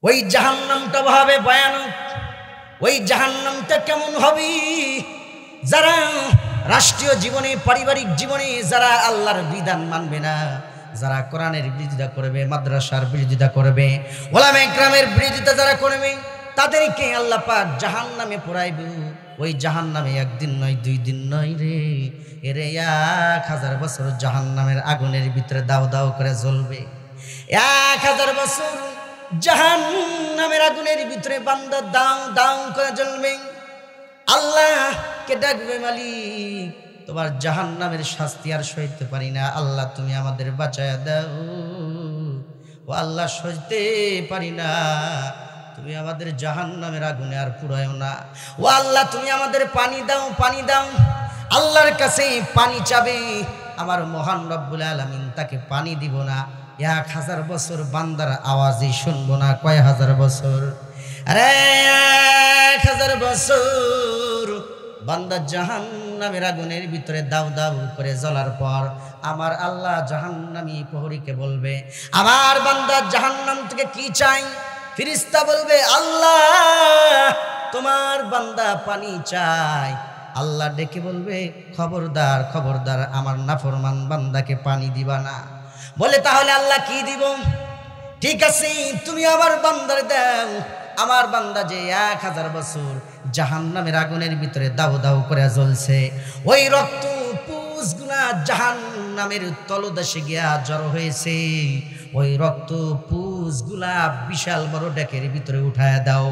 ওই জাহান্নামটা ভাবে ভয়ানক। ওই জাহান্নামটা কেমন হবে? যারা রাষ্ট্রীয় জীবনে, পারিবারিক জীবনে যারা আল্লাহর বিধান মানবে না, যারা কোরআনের বিরোধিতা করবে, মাদ্রাসার বিরোধিতা করবে, ওলামা ইকরামের বিরোধিতা যারা করবে, তাদেরকে আল্লাহ পাক জাহান্নামে পোড়াইবে। ওই জাহান্নামে একদিন নয়, 2 দিন নয় রে, এরে 1000 বছর জাহান্নামের আগুনের ভিতরে দাও দাও করে জ্বলবে। 1000 বছর জাহান্নামের আগুনের ভিতরে বান্দা দাও দাও করে জ্বলবে। আল্লাহকে ডাকবে, মালিক তোমার জাহান্নামের শাস্তি আর সইতে পারি না, আল্লাহ তুমি আমাদের বাঁচায়া দাও। ও আল্লাহ, সইতে পারি না, তুমি আমাদের জাহান্নামের আগুনে আর পুড়ায়ও না। ও আল্লাহ, তুমি আমাদের পানি দাও, পানি দাও। আল্লাহর কাছে পানি চাবে, আমার মহান রব্বুল আলামিন তাকে পানি দিব না। 1000 বছর বান্দার আওয়াজই শুনবো না। কয় হাজার বছর? আরে 1000 বছর বান্দা জাহান্নামের আগুনের ভিতরে দাউ দাউ করে জ্বলার পর আমার আল্লাহ জাহান্নামী প্রহরীকে বলবে, আমার বান্দা জাহান্নাম থেকে কি চাই? ফেরেশতা বলবে, আল্লাহ তোমার বান্দা পানি চায়। আল্লাহ ডেকে বলবে, খবরদার খবরদার, আমার নাফরমান বান্দাকে পানি দিবা না। বলে, তাহলে আল্লাহ কি দিব? ঠিক আছে, তুমি আমার বান্দার দাও। আমার বান্দা যে 1000 বছর জাহান্নামের আগুনের ভিতরে দাউ দাউ করে জ্বলছে, ওই রক্ত পুষগুলা জাহান্নামের তলদেশে গিয়া জড়ো হয়েছে। ওই রক্ত পুষগুলা বিশাল বড় ডেকের ভিতরে উঠায় দাও,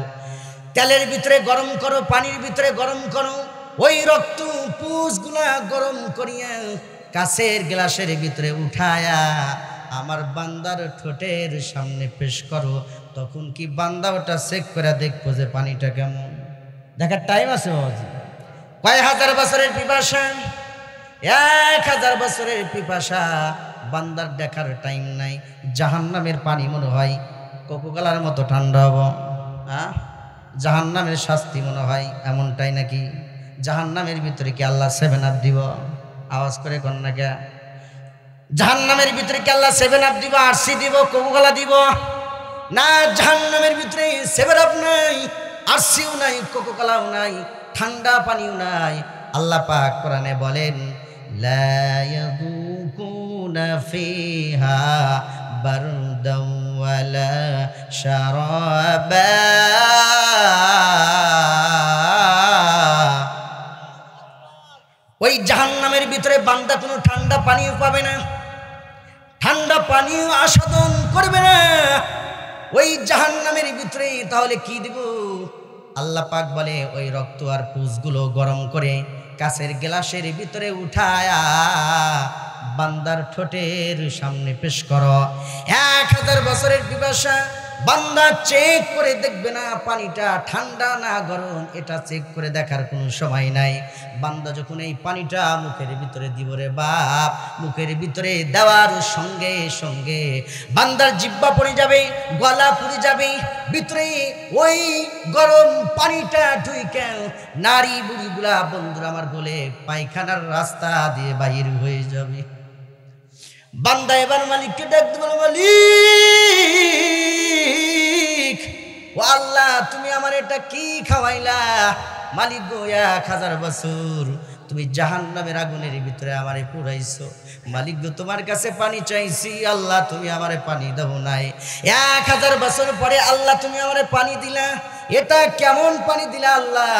তেলের ভিতরে গরম করো, পানির ভিতরে গরম করো। ওই রক্ত পুষগুলা গরম করিয়া কাছের গ্লাসের ভিতরে উঠায়া আমার বান্দার ঠোঁটের সামনে পেশ করো। তখন কি বান্দা ওটা চেক করে দেখবো যে পানিটা কেমন? দেখার টাইম আছে? কয় হাজার বছরের পিপাসা, 1000 বছরের পিপাসা, বান্দার দেখার টাইম নাই। জাহান্নামের পানি মনে হয় কোকোকোলার মতো ঠান্ডা হবো। জাহান্নামের শাস্তি মনে হয় এমনটাই নাকি? জাহান্নামের ভিতরে কি আল্লাহ 7 আপ দিব? আওয়াজ করে কন্যা কে? জাহান্নামের ভিতরে কি আল্লাহ 7 আপ দিব, আরসি দিব, কোকোকোলা দিব? না, জাহান্নামের ভিতরে 7 আপ নাই, আরসিও নাই, কোকোকোলাও নাই, ঠান্ডা পানিও নাই। আল্লাহ পাক কোরআনে বলেন, লা ইয়াযুকুনা ফিহা বারদাও ওয়ালা শারাবা। ওই জাহান্নামের ভিতরে বান্দা কোনো ঠান্ডা পানিও পাবে না, ঠান্ডা পানিও আস্বাদন করবে না ওই জাহান্নামের ভিতরে। তাহলে কি দিব? আল্লাহ পাক বলে, ওই রক্ত আর পুষগুলো গরম করে কাছের গ্লাসের ভিতরে উঠায়া বান্দার ঠোঁটের সামনে পেশ করো। 1000 বছরের পিপাসা, বান্দা চেক করে দেখবে না পানিটা ঠান্ডা না গরম, এটা চেক করে দেখার কোনো সময় নাই। বান্দা যখন এই পানিটা মুখের ভিতরে দিব রে বাপ, মুখের ভিতরে দেওয়ার সঙ্গে সঙ্গে বান্দার জিহ্বা পড়ে যাবে, গলা পুড়ে যাবে, ভিতরে ওই গরম পানিটা ঢুইকে নারী বুড়িগুলা বন্ধুরা আমার বলে পায়খানার রাস্তা দিয়ে বাহির হয়ে যাবে। বান্দা এবার মালিককে ডাকতে বলে, মালিক ও আল্লাহ, তুমি আমার এটা কি খাওয়াইলা? মালিক গো, 1000 বছর তুমি জাহান্নামের আগুনের ভিতরে আমারে পুরাইছো। মালিক গো, তোমার কাছে পানি চাইছি, আল্লাহ তুমি আমারে পানি দাও নাই। 1000 বছর পরে আল্লাহ তুমি আমারে পানি দিলা, এটা কেমন পানি দিলা আল্লাহ?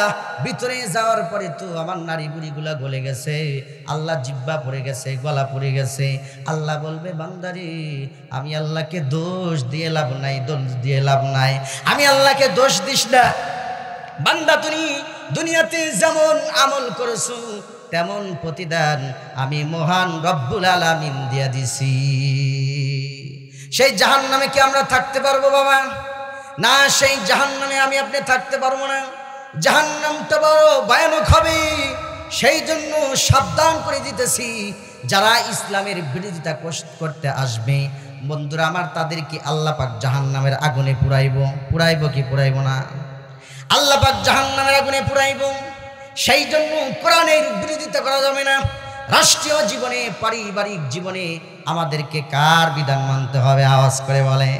ভিতরে যাওয়ার পরে তো আমার নারী বুড়িগুলা গলে গেছে, আল্লাহ জিহ্বা পড়ে গেছে, গলা পড়ে গেছে। আল্লাহ বলবে, বান্দারে আমি আল্লাহকে দোষ দিয়ে লাভ নাই, দোষ দিয়ে লাভ নাই, আমি আল্লাহকে দোষ দিস না। বান্দা তুমি দুনিয়াতে যেমন আমল করেছো তেমন প্রতিদান আমি মহান রব্বুল আলামিন দিয়া দিছি। সেই জাহান্নামে কি আমরা থাকতে পারবো বাবা? না, সেই জাহান্নামে আমি আপনি থাকতে পারবো না। জাহান্নামটা বড় ভয়ানক হবে, সেই জন্য সাবধান করে দিতেছি, যারা ইসলামের বিরোধিতা করতে আসবে বন্ধুরা আমার, তাদেরকে আল্লাহ পাক জাহান্নামের আগুনে পুরাইব কি পুরাইব না? আল্লাহ পাক জাহান্নামের আগুনে পুরাইব। সেই জন্য কোরআনের বিরোধিতা করা যাবে না। রাষ্ট্রীয় জীবনে, পারিবারিক জীবনে আমাদেরকে কার বিধান মানতে হবে? আওয়াজ করে বলে,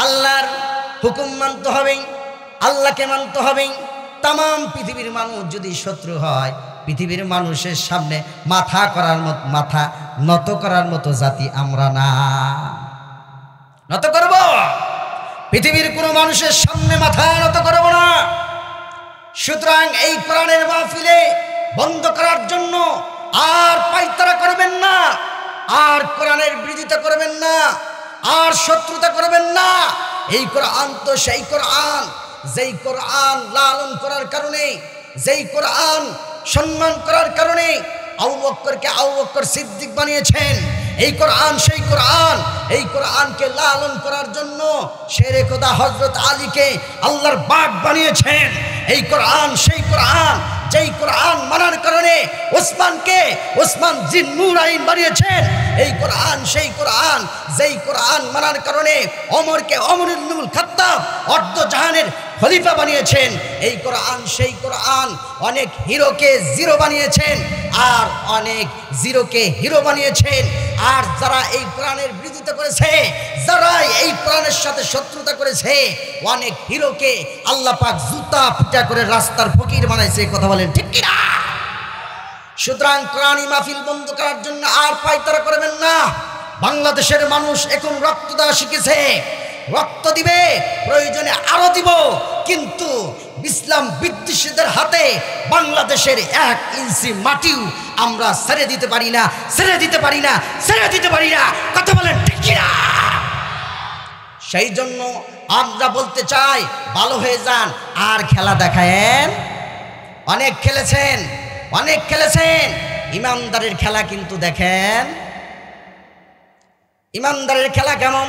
আল্লাহর হুকুম মানতে হবে, আল্লাহকে মানতে হবে। তাম পৃথিবীর মানুষ যদি শত্রু হয়, পৃথিবীর মানুষের সামনে মাথা নত করার মতো জাতি আমরা না। নত করব, পৃথিবীর কোনো মানুষের সামনে মাথা নত করব না। সুতরাং এই কোরআনের মাহফিলে বন্ধ করার জন্য আর পায়তারা করবেন না, আর কোরআনের বিরোধিতা করবেন না, আর শত্রুতা করবেন না। এই কোরআন তো সেই কোরআন, যেই কোরআন লালন করার কারণে, যেই কোরআন সম্মান করার কারণে আবু বকরকে আবু বকর সিদ্দিক বানিয়েছেন। এই কোরআন সেই কোরআন, এই কোরআনকে লালন করার জন্য শেরে খোদা হযরত আলীকে আল্লাহর বাগ বানিয়েছেন। এই কোরআন সেই কোরআন, যেই কোরআন মানার কারণে ওসমান জিন্নুরাইন বানিয়েছেন। এই কোরআন সেই কোরআন, যেই কোরআন মানার কারণে ওমরকে ওমর ইবনুল খাত্তাব অর্ধ জাহানের খলিফা বানিয়েছেন। এই কোরআন সেই কোরআন, অনেক হিরোকে জিরো বানিয়েছেন আর অনেক জিরোকে হিরো বানিয়েছেন। আর যারা এই কোরআনের বিরোধিতা করেছে, যারা এই কোরআনের সাথে শত্রুতা করেছে, অনেক হিরোকে আল্লাহ পাক জুতা পিটা করে রাস্তার ফকির বানাইছে। কথা বলেন ঠিক কিনা? সুতরাং কোরআনী মাহফিল বন্ধ করার জন্য আর পায়তারা করবেন না। বাংলাদেশের মানুষ এখন রক্ত দেওয়া শিখেছে, রক্ত দিবে, প্রয়োজনে আরো দিব, কিন্তু ইসলাম বিদ্বেষীদের হাতে বাংলাদেশের 1 ইঞ্চি মাটিও আমরা ছেড়ে দিতে পারি না, ছেড়ে দিতে পারি না, ছেড়ে দিতে পারি না। কথা বলেন ঠিক কিনা? সেই জন্য আমরা বলতে চাই, ভালো হয়ে যান, আর খেলা দেখায়েন। অনেক খেলেছেন, অনেক খেলেছেন, ইমানদারের খেলা কিন্তু দেখেন। ইমানদারের খেলা কেমন?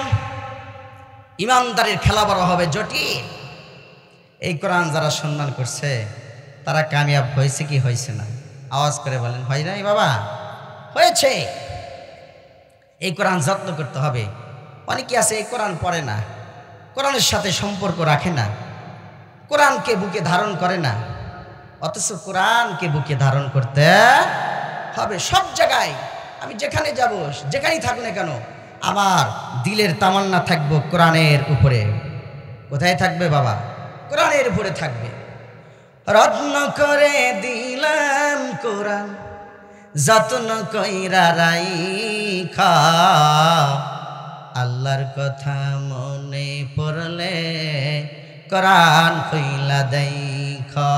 ইমানদারের খেলা বড় হবে জটিল। এই কোরআন যারা সম্মান করছে তারা কামিয়াব হয়েছে কি হয়েছে না? আওয়াজ করে বলেন, হয় নাই বাবা? হয়েছে। এই কোরআন যত্ন করতে হবে। অনেকে আছে এই কোরআন পড়ে না, কোরআনের সাথে সম্পর্ক রাখে না, কোরআনকে বুকে ধারণ করে না। অথচ কোরআনকে বুকে ধারণ করতে হবে। সব জায়গায় আমি যেখানে যাব, যেখানেই থাকুক না কেন, আমার দিলের তামান্না থাকবো কোরআনের উপরে। কোথায় থাকবে বাবা? কোরআনের উপরে থাকবে। রত্ন করে দিলাম কোরআন, যত্ন কইরা রাইখা, আল্লাহর কথা মনে পড়লে কোরআন কইলা দেখা।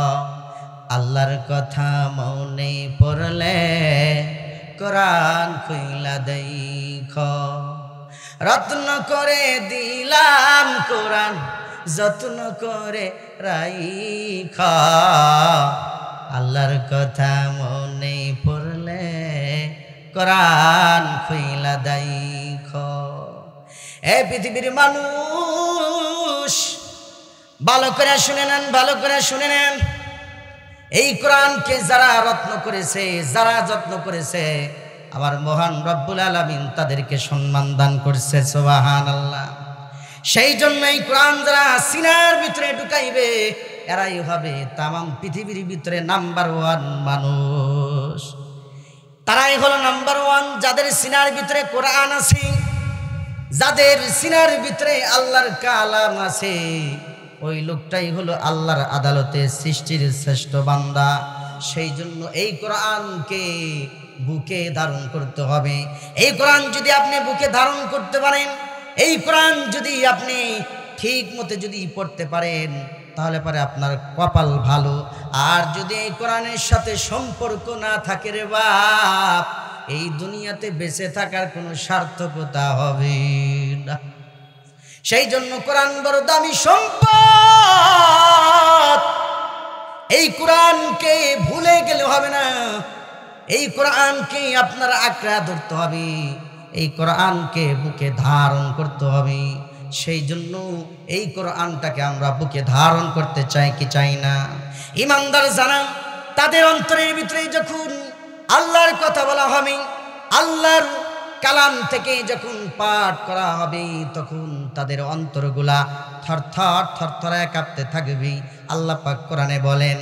আল্লাহর কথা মনে পড়লে কোরআন কইলা দেখা। রত্ন করে দিলাম কোরআন, যত্ন করে রাইখা, আল্লাহর কথা মনে পড়লে কোরআন কইলা দেখা। এ পৃথিবীর মানুষ, ভালো করে শুনে নেন, ভালো করে শুনে নেন। এই কোরআনকে যারা রত্ন করেছে, যারা যত্ন করেছে, আমার মহান রব্বুল আলামিন তাদেরকে সম্মান দান করছে। সুবহানাল্লাহ। সেই জন্য এই কোরআন যারা সিনার ভিতরে ঢুকাইবে, এরাই হবে তামাম পৃথিবীর ভিতরে নাম্বার 1 মানুষ। তারাই হলো নাম্বার 1 যাদের সিনার ভিতরে কোরআন আছে, যাদের সিনার ভিতরে আল্লাহর কালাম আছে। ওই লোকটাই হলো আল্লাহর আদালতে সৃষ্টির শ্রেষ্ঠ বান্দা। সেই জন্য এই কোরআনকে বুকে ধারণ করতে হবে। এই কোরআন যদি আপনি বুকে ধারণ করতে পারেন, এই কোরআন যদি আপনি ঠিক মতো যদি পড়তে পারেন, তাহলে পরে আপনার কপাল ভালো। আর যদি এই কোরআনের সাথে সম্পর্ক না থাকে রে বাপ, এই দুনিয়াতে বেঁচে থাকার কোনো সার্থকতা হবে না। সেই জন্য কোরআন বড় দামি সম্পদ। এই কোরআনকে ভুলে গেলে হবে না, এই কোরআনকে আপনার আঁকড়া ধরতে হবে, এই কোরআনকে বুকে ধারণ করতে হবে। সেই জন্য এই কোরআনটাকে আমরা বুকে ধারণ করতে চাই কি চাই না? ইমানদার যারা, তাদের অন্তরের ভিতরে যখন আল্লাহর কথা বলা হবে, আল্লাহর কালাম থেকে যখন পাঠ করা হবে, তখন তাদের অন্তরগুলা থরথর থরথরায় কাঁপতে থাকবে। আল্লাহ পাক কোরআনে বলেন,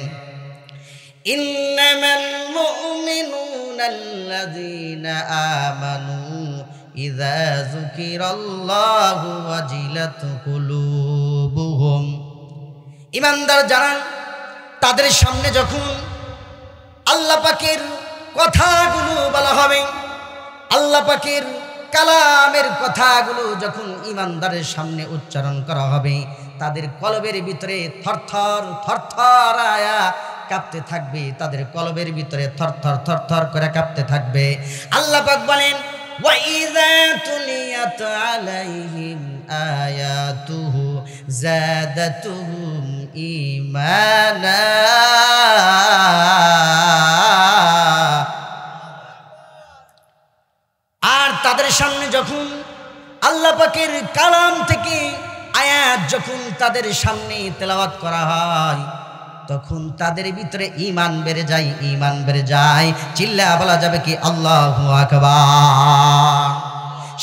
ইন্নামাল মুমিনুনাল্লাযীনা আমানু ইযা যুকিরাল্লাহু ওয়াজিলাত কুলুবুহুম ইমানদার যারা, তাদের সামনে যখন আল্লাহ পাকের কথাগুলো বলা হবে, আল্লাহ পাকের কালামের কথাগুলো যখন ইমানদারের সামনে উচ্চারণ করা হবে, তাদের কলবের ভিতরে থরথর থরথর আয়া কাঁপতে থাকবে, তাদের কলবের ভিতরে থরথর থরথর করে কাঁপতে থাকবে। আল্লাহ পাক বলেন, ওয়াইযা তুলিয়াত আলাইহিম আয়াতুহু যাদাতুহুম ঈমানা। আর তাদের সামনে যখন আল্লাহ পাকের কালাম থেকে আয়াত যখন তাদের সামনে তেলাওয়াত করা হয়, তখন তাদের ভিতরে ঈমান বেড়ে যায়, ঈমান বেড়ে যায়। চিল্লা বলা যাবে কি আল্লাহু আকবার।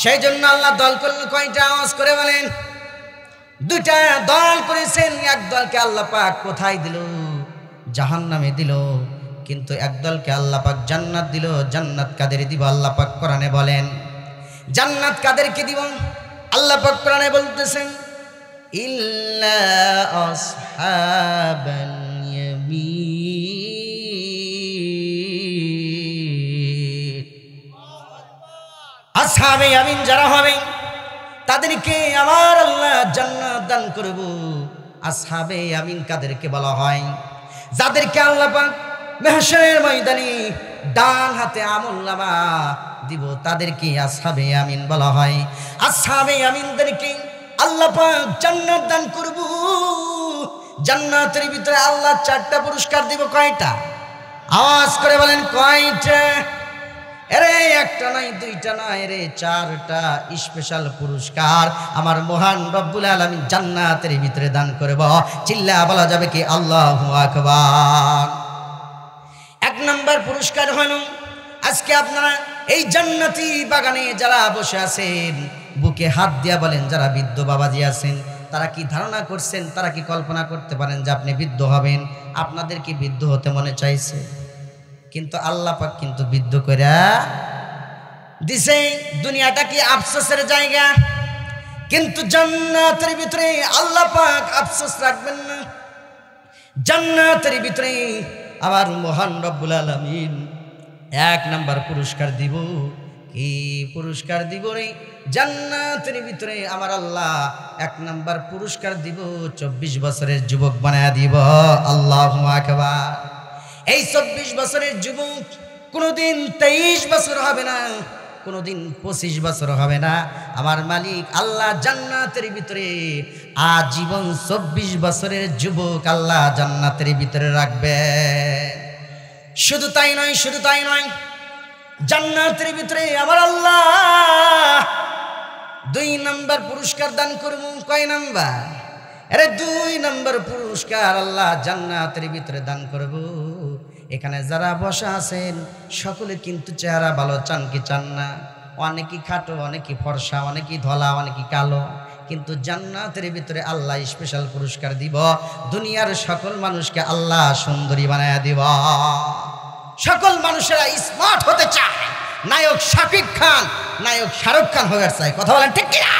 সেই জন্য আল্লাহ দল করলেন কয়টা? আওয়াজ করে বলেন। দুইটা দল করেছেন। এক দলকে আল্লাহ পাক কোথায় দিল? জাহান্নামে দিল। কিন্তু এক দলকে আল্লাহ পাক জান্নাত দিল। জান্নাত কাদের দিব? আল্লাহ পাক কোরআনে বলেন। জান্নাত কাদেরকে দিব? আল্লাহ পাক কোরআনে বলতেছেন, ইল্লা আসহাবাল ইয়ামিন। আসহাবে ইয়ামিন যারা হবে, তাদেরকে আমার আল্লাহ জান্নাত দান করব। আসহাবে ইয়ামিন কাদেরকে বলা হয়? যাদেরকে আল্লাহ পাক মাহশরের ময়দানে ডান হাতে আমলনামা দিব, তাদেরকে আসহাবে ইয়ামিন বলা হয়। আসহাবে ইয়ামিনদেরকে আল্লাহ পাক জান্নাত দান করব। জান্নাতের ভিতরে আল্লাহ 4টা পুরস্কার দিব। কয়টা? আওয়াজ করে বলেন কয়টা? এরে একটা নয়, দুইটা নয়, এরে 4টা স্পেশাল পুরস্কার আমার মহান রব্বুল আলামিন জান্নাতের ভিতরে দান করব। চিল্লা বলা যাবে কি আল্লাহু আকবার। 1 নম্বর পুরস্কার হলো, আজকে আপনারা এই জান্নাতি বাগানে যারা বসে আছেন, বুকে হাত দিয়া বলেন, যারা বৃদ্ধ বাবাজি আছেন, তারা কি ধারণা করছেন, তারা কি কল্পনা করতে পারেন যে আপনি বৃদ্ধ হবেন? আপনাদের কি বৃদ্ধ হতে মনে চাইছে? কিন্তু আল্লাহ পাক কিন্তু বৃদ্ধ কইরা দিছে। দুনিয়াটা কি আফসোসের জায়গা, কিন্তু জান্নাতের ভিতরে আল্লাহ পাক আফসোস রাখবেন না। জান্নাতের ভিতরে আমার মহান রব্বুল আলামিন 1 নম্বর পুরস্কার দিব। কি পুরস্কার দিব রে? জান্নাতের ভিতরে আমার আল্লাহ 1 নম্বর পুরস্কার দিব, 24 বছরের যুবক বানায়া দিব। আল্লাহু আকবার। এই 24 বছরের যুবক কোনোদিন 23 বছর হবে না, কোনোদিন 25 বছর হবে না। আমার মালিক আল্লাহ জান্নাতের ভিতরে আজীবন 24 বছরের যুবক আল্লাহ জান্নাতের ভিতরে রাখবে। শুধু তাই নয়, শুধু তাই নয়, জান্নাতের ভিতরে আমার আল্লাহ 2 নম্বর পুরস্কার দান করব। কয় নাম্বার? আরে 2 নম্বর পুরস্কার আল্লাহ জান্নাতের ভিতরে দান করব। এখানে যারা বসা আছেন সকলে কিন্তু চেহারা ভালো চান কি চান না? অনেকেই খাটো, অনেকেই ফর্সা, অনেকেই ধলা, অনেকেই কালো। কিন্তু জান্নাতের ভিতরে আল্লাহ স্পেশাল পুরস্কার দিব। দুনিয়ার সকল মানুষকে আল্লাহ সুন্দরী বানায়া দিব। সকল মানুষেরা স্মার্ট হতে চায়, নায়ক শাকিব খান, নায়ক শাহরুখ খান হয়ে চায়। কথা বলেন ঠিক কিনা?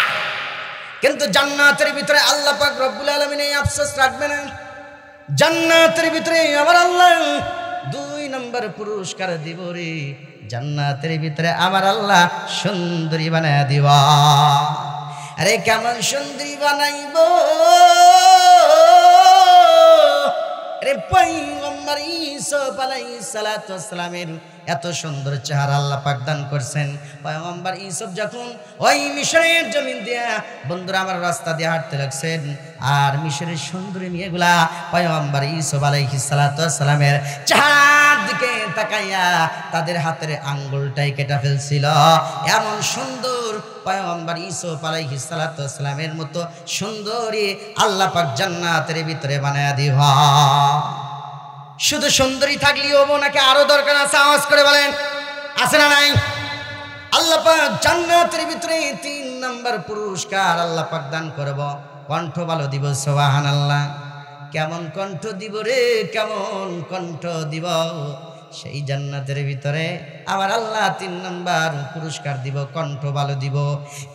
কিন্তু জান্নাতের ভিতরে আল্লাহ পাক রব্বুল আলামিন এই আফসোস রাখবে না। জান্নাতের ভিতরে আমার আল্লাহ 2 নম্বর পুরস্কার দিব রে। জান্নাতের ভিতরে আমার আল্লাহ সুন্দরী বানায়া দিব। আরে কেমন সুন্দরী বানাইব রে? পয়গম্বর ঈসা আলাইহিস সালাতু ওয়াস সালামের এত সুন্দর চেহারা আল্লাহ পাক দান করছেন। পয়গম্বর ঈসা যখন ওই মিশরের জমিন দিয়া বন্ধুরা আমার রাস্তা দিয়ে হাঁটতে লাগছেন, আর মিশরের সুন্দরী মেয়েগুলা পয়গম্বর ঈসা আলাইহিস সালাতু ওয়াস সালামের চেহারার দিকে তাকাইয়া তাদের হাতের আঙ্গুলটাই কেটে ফেলছিল। এমন সুন্দর পয়গম্বর ঈসা আলাইহিস সালাতু ওয়াস সালামের মতো সুন্দরী আল্লাহ পাক জান্নাতের ভিতরে বানায়া দিব। শুধু সুন্দরী থাকলেই হবো নাকি আরো দরকার আছে? আওয়াজ করে বলেন, আছে না নাই? আল্লাহ পাক জান্নাতের ভিতরে 3 নম্বর পুরস্কার আল্লাহ পাক দান করব। কণ্ঠ ভালো দিব। সুবহানাল্লাহ। কেমন কণ্ঠ দিব রে? কেমন কণ্ঠ দিব? সেই জান্নাতের ভিতরে আমার আল্লাহ 3 নম্বর পুরস্কার দিব, কণ্ঠ ভালো দিব।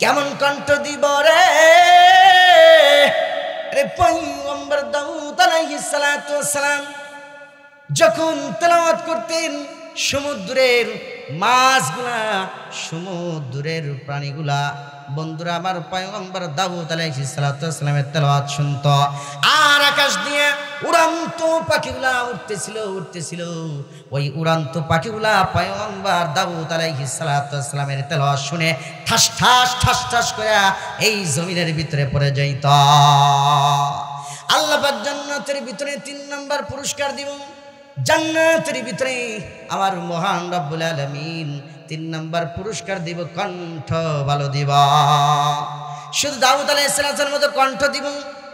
কেমন কণ্ঠ দিব রে? আরে পয়গম্বর দাউদ আলাইহিস সালাতু ওয়াস সালাম যখন তেলাওয়াত করতেন, সমুদ্রের মাছগুলা, সমুদ্রের প্রাণীগুলা, বন্ধুরা আমার, পয়গম্বর দাউদ আলাইহিস সালাতু ওয়াস সালামের তেলাওয়াত শুনতো। আর আকাশ দিয়ে উড়ান্ত পাখিগুলা উঠতেছিল। ওই উড়ান্ত পাখিগুলা পয়গম্বর দাউদ আলাইহিস সালাতু ওয়াস সালামের তেলাওয়াত শুনে ঠাস ঠাস ঠাস ঠাস করে এই জমিনের ভিতরে পড়ে যাইত। আল্লাহ পাক জান্নাতের ভিতরে 3 নাম্বার পুরস্কার দিব। জান্নাতের ভিতরে আমার মহান রব্বুল আলামিন 3 নাম্বার পুরস্কার দিব, কণ্ঠ ভালো দিব। শুধু দাউদ আলাইহিস সালামের মতো কণ্ঠ দিব।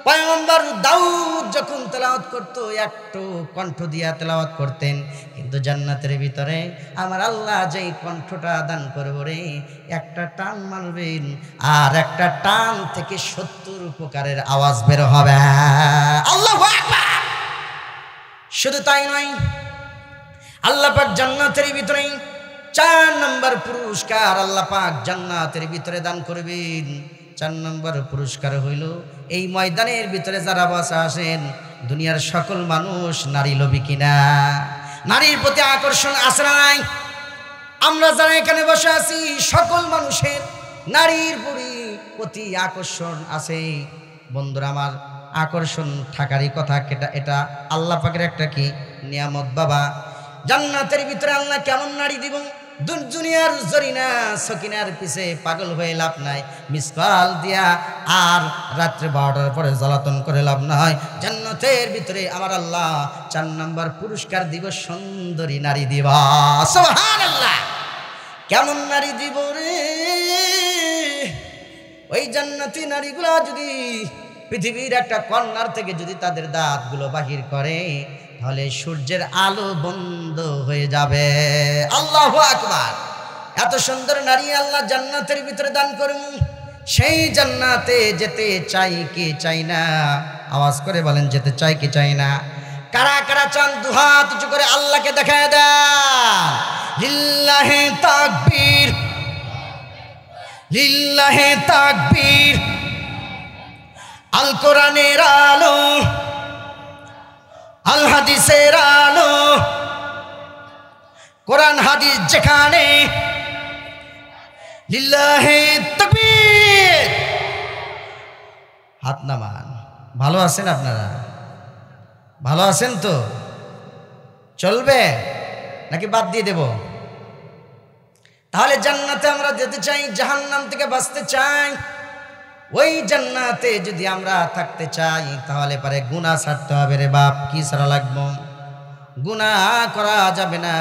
পয়গম্বর দাউদ যখন তেলাওয়াত করতো একটু কণ্ঠ দিয়া তেলাওয়াত করতেন, কিন্তু জান্নাতের ভিতরে আমার আল্লাহ যেই কণ্ঠটা দান করব রে, একটা টান মারবেন আর একটা টান থেকে 70 প্রকারের আওয়াজ বের হবে। আল্লাহু আকবার। শুধু তাই নয়, আল্লাহ পাক জান্নাতের ভিতরে 4 নম্বর পুরস্কার আল্লাহ পাক জান্নাতের ভিতরে দান করবেন। 4 নম্বর পুরস্কার হইল, এই ময়দানের ভিতরে যারা বসে আসেন, দুনিয়ার সকল মানুষ নারী লোভী কিনা? নারীর প্রতি আকর্ষণ আছে না নাই? আমরা যারা এখানে বসে আছি সকল মানুষের নারীর প্রতি আকর্ষণ আছে। বন্ধুরা আমার, আকর্ষণ থাকারই কথা, এটা আল্লাহ পাকের একটা কি নিয়ামত বাবা। জান্নাতের ভিতরে আল্লাহ কেমন নারী দিব? দুনিয়ার জরিনা সকিনার পিছে পাগল হয়ে লাভ নাই, মিসকাল দিয়া আর রাত্রে 12টার পরে জ্বালাতন করে লাভ নাই। জান্নাতের ভিতরে আমার আল্লাহ 4 নম্বর পুরস্কার দিব, সুন্দরী নারী দিব। সুবহানাল্লাহ। কেমন নারী দিব রে? ওই জান্নাতি নারীগুলা যদি পৃথিবীর একটা কর্নার থেকে যদি তাদের দাঁতগুলো বাহির করে, তাহলে সূর্যের আলো বন্ধ হয়ে যাবে। আল্লাহু আকবার। এত সুন্দর নারী আল্লাহ জান্নাতের ভিতরে দান করুন। সেই জান্নাতে যেতে চাই কি চাই না? আওয়াজ করে বলেন, যেতে চাই কি চাই না? কারা কারা চান দুহাত উঁচু করে আল্লাহকে দেখায় দেন। লিল্লাহি তাকবীর, লিল্লাহি তাকবীর। আল কোরআনের আলো, আল হাদিসের আলো, কোরআন হাদিস যেখানে, লিল্লাহি তাকবীর। হাত নামান। ভালো আছেন আপনারা? ভালো আছেন তো? চলবে নাকি বাদ দিয়ে দেব? তাহলে জান্নাতে আমরা যেতে চাই, জাহান্নাম থেকে বাঁচতে চাই। ওই জান্নাতে যদি আমরা থাকতে চাই, তাহলে পারে গুনাহ ছাড়তে হবে রে বাপ। কি ছাড়া লাগবো? গুনাহ করা যাবে না,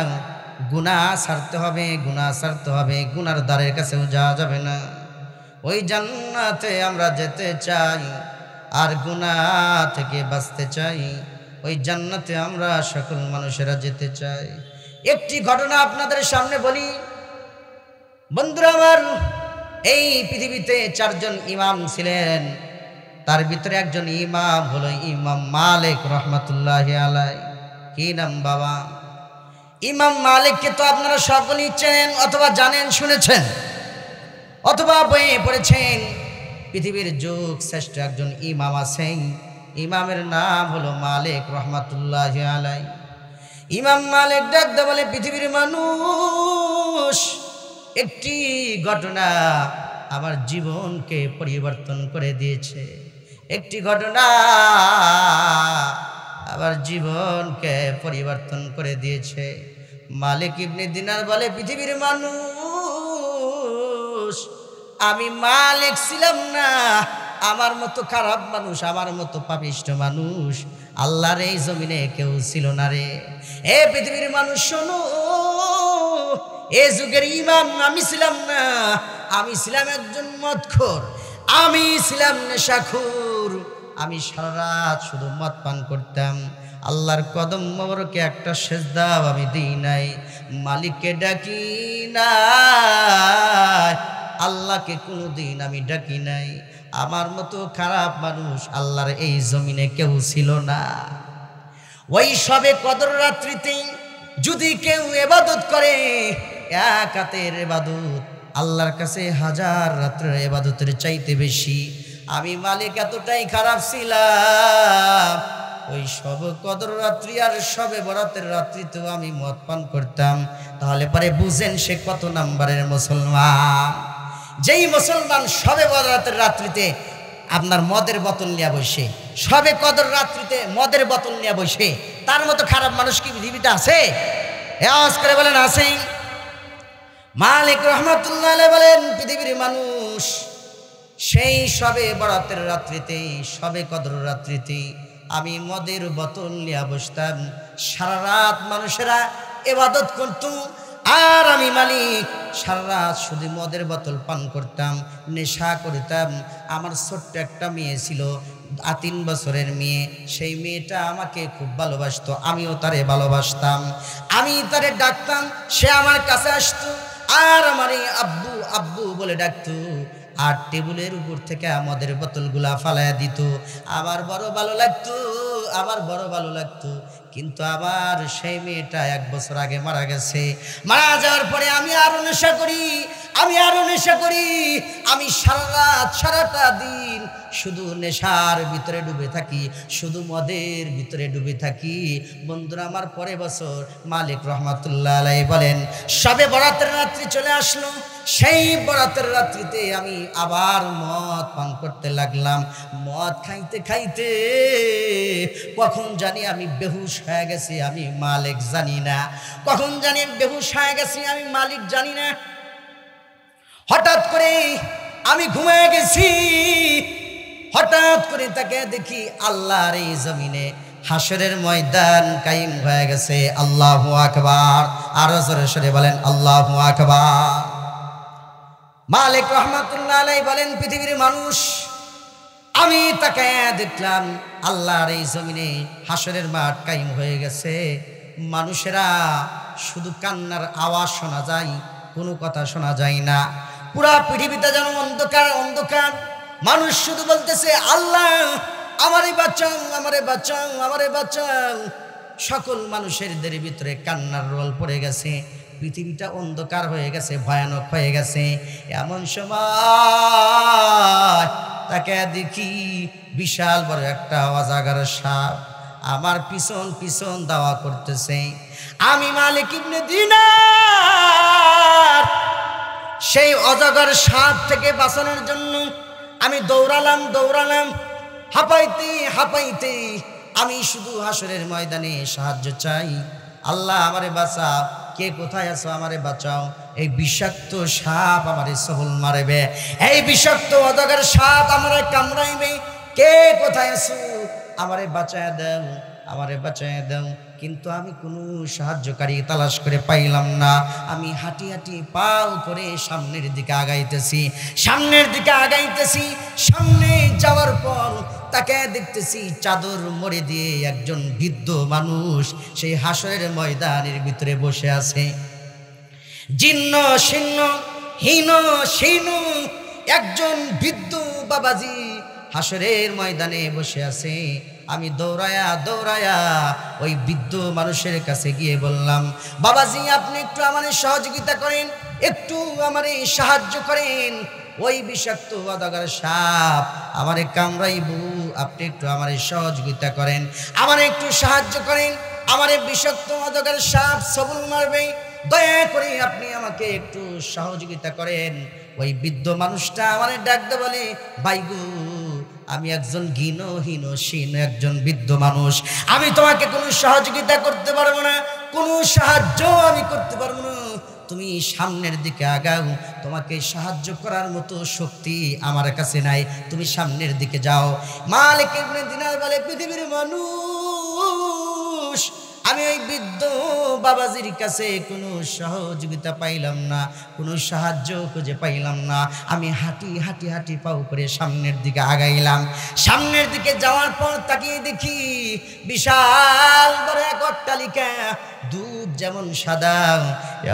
গুনাহ ছাড়তে হবে, গুনাহ ছাড়তে হবে। গুনার দ্বারের কাছেও যাওয়া যাবে না। ওই জান্নাতে আমরা যেতে চাই আর গুনাহ থেকে বাঁচতে চাই। ওই জান্নাতে আমরা সকল মানুষেরা যেতে চাই। একটি ঘটনা আপনাদের সামনে বলি। বন্ধুরা আমার, এই পৃথিবীতে 4 জন ইমাম ছিলেন। তার ভিতরে একজন ইমাম হলো ইমাম মালিক রহমাতুল্লাহি আলাইহি। কি নাম বাবা? ইমাম মালিককে তো আপনারা সকলেই চেনেন, অথবা জানেন, শুনেছেন, অথবা বইয়ে পড়েছেন। পৃথিবীর যুগ শ্রেষ্ঠ একজন ইমাম আছেন, ইমামের নাম হলো মালিক রহমাতুল্লাহি আলাইহি। ইমাম মালিক ডাকতে বলে, পৃথিবীর মানুষ, একটি ঘটনা আমার জীবনকে পরিবর্তন করে দিয়েছে। একটি ঘটনা আমার জীবনকে পরিবর্তন করে দিয়েছে। মালিক ইবনে দিনার বলে, পৃথিবীর মানুষ, আমি মালিক ছিলাম না, আমার মতো খারাপ মানুষ, আমার মতো পাপিষ্ঠ মানুষ আল্লাহর এই জমিনে কেউ ছিল না রে। এ পৃথিবীর মানুষ শোনো, এ যুগের ইমাম আমি ছিলাম না। আমি ছিলাম একজন মদখোর, আমি ছিলাম নেশাখোর। আমি সারা রাত শুধু মদ পান করতাম। আল্লাহর কদম মোবারকে একটা সেজদাও আমি দিই নাই, মালিককে ডাকি নাই, আল্লাহকে কোনোদিন আমি ডাকি নাই। আমার মতো খারাপ মানুষ আল্লাহর এই জমিনে কেউ ছিল না। ওই সবে কদর রাত্রিতে যদি কেউ ইবাদত করে, এক রাতের ইবাদত আল্লাহর কাছে 1000 রাতের ইবাদতের চাইতে বেশি। আমি মালিক এতটাই খারাপ ছিলাম, ওই সব কদর রাত্রি আর সবে বরাতের রাত্রিতেও আমি মদ পান করতাম। তাহলে পরে বুঝেন সে কত নাম্বারের মুসলমান। যেই মুসলমান সবে বরাতের রাত্রিতে আপনার মদের বোতল নিয়ে বসে, সবে কদর রাত্রিতে মদের বোতল নিয়ে বসে, তার মতো খারাপ মানুষ কি পৃথিবীতে আছে? আওয়াজ করে বলেন আছে? মালিক রহমাতুল্লাহ আলাইহি বলেন পৃথিবীর মানুষ সেই সবে বরাতের রাত্রিতে, সবে কদর রাত্রিতে আমি মদের বোতল নিয়ে বসতাম, সারা রাত মানুষেরা ইবাদত করত, আর আমি মালিক সারা রাত শুধু মদের বোতল পান করতাম, নেশা করতাম। আমার ছোট্ট একটা মেয়ে ছিল, 3 বছরের মেয়ে, সেই মেয়েটা আমাকে খুব ভালোবাসতো, আমিও তারে ভালোবাসতাম। আমি তারে ডাকতাম, সে আমার কাছে আসতো, আর আমারে আব্বু আব্বু বলে ডাকতো, আর টেবিলের উপর থেকে আমাদের বোতলগুলা ফালাইয়া দিত। আমার বড় ভালো লাগতো, আমার বড় ভালো লাগতো। কিন্তু আবার সেই মেয়েটা 1 বছর আগে মারা গেছে। মারা যাওয়ার পরে আমি আরো নেশা করি, আমি আরো নেশা করি। আমি সারা রাত সারাটা দিন শুধু নেশার ভিতরে ডুবে থাকি, শুধু মদের ভিতরে ডুবে থাকি। বন্ধুরা আমার পরের বছর মালিক রহমাতুল্লাহ আলাইহি বলেন সবে বরাতের রাত্রি চলে আসলো। সেই বরাতের রাত্রিতে আমি আবার মদ পান করতে লাগলাম। মদ খাইতে খাইতে কখন জানি আমি বেহুশ হয়ে গেছি, আমি মালিক জানি না। কখন জানি আমি বেহুশ হয়ে গেছি, আমি মালিক জানি না। হঠাৎ করে আমি ঘুমিয়ে গেছি। হঠাৎ করে তাকে দেখি আল্লাহর এই জমিনে হাসরের ময়দান কায়েম হয়ে গেছে। আল্লাহু আকবার। আরো জোরে সরে বলেন আল্লাহু আকবার। মালিক রহমাতুল্লাহ আলাইহি বলেন পৃথিবীর মানুষ আমি তাকে দেখলাম আল্লাহর এই জমিনে হাসরের মাঠ কায়েম হয়ে গেছে। মানুষেরা শুধু কান্নার আওয়াজ শোনা যায়, কোনো কথা শোনা যায় না। পুরা পৃথিবীতে যেন অন্ধকার অন্ধকার। মানুষ শুধু বলতেছে আল্লাহ আমারে বাঁচাও, আমারে বাঁচাও, আমারে বাঁচাও। সকল মানুষের দের ভিতরে কান্নার রোল পড়ে গেছে। পৃথিবীটা অন্ধকার হয়ে গেছে, ভয়ানক হয়ে গেছে। এমন সময় তাকে দেখি বিশাল বড় একটা অজগর সাপ আমার পিছন পিছন দাওয়া করতেছে। আমি মালিক ইবনে দিনার সেই অজগর সাপ থেকে বাঁচানোর জন্য আমি দৌড়ালাম, হাঁপাইতে হাঁপাইতে আমি শুধু হাসরের ময়দানে সাহায্য চাই। আল্লাহ আমারে বাঁচাও, কে কোথায় আছো আমারে বাঁচাও। এই বিষাক্ত সাপ আমারে সহল মারবে, এই বিষাক্ত অজগর সাপ আমারে কামড়াইবে। কে কোথায় আছো আমারে বাঁচায় দাও, আমারে বাঁচায় দাও। কিন্তু আমি কোনো সাহায্যকারী তালাশ করে পাইলাম না। আমি হাঁটি হাঁটি পাও করে সামনের দিকে আগাইতেছি, সামনের দিকে আগাইতেছি। সামনে যাওয়ার পর তাকে দেখতেছি চাদর মুড়ি দিয়ে একজন বৃদ্ধ মানুষ সেই হাসরের ময়দানের ভিতরে বসে আছে। জীর্ণ শীর্ণ হীন শীর্ণ একজন বৃদ্ধ বাবাজি হাসরের ময়দানে বসে আছে। আমি দৌড়ায়া ওই বৃদ্ধ মানুষের কাছে গিয়ে বললাম, বাবাজি আপনি একটু আমার সহযোগিতা করেন, একটু আমার সাহায্য করেন। ওই বিষাক্ত অজগর সাপ আমারে কামড়াইবু, আপনি একটু আমার সহযোগিতা করেন, আমার একটু সাহায্য করেন। আমার বিষাক্ত অজগর সাপ সবল মারবে, দয়া করে আপনি আমাকে একটু সহযোগিতা করেন। ওই বৃদ্ধ মানুষটা আমারে ডাকতে বলে, ভাইগু আমি একজন ঘৃণহীন শীর্ণ একজন বৃদ্ধ মানুষ, আমি তোমাকে কোনো সহযোগিতা করতে পারবো না, কোনো সাহায্য আমি করতে পারবো না। তুমি সামনের দিকে আগাও, তোমাকে সাহায্য করার মতো শক্তি আমার কাছে নাই, তুমি সামনের দিকে যাও। মালিক ইবনে দিনার বলে পৃথিবীর মানুষ আমি ওই বৃদ্ধ বাবাজির কাছে কোনো সহযোগিতা পাইলাম না, কোনো সাহায্য খুঁজে পাইলাম না। আমি হাঁটি হাঁটি হাঁটি পাও করে সামনের দিকে আগাইলাম। সামনের দিকে যাওয়ার পর তাকিয়ে দেখি বিশাল বড় এক অট্টালিকা, দুধ যেমন সাদা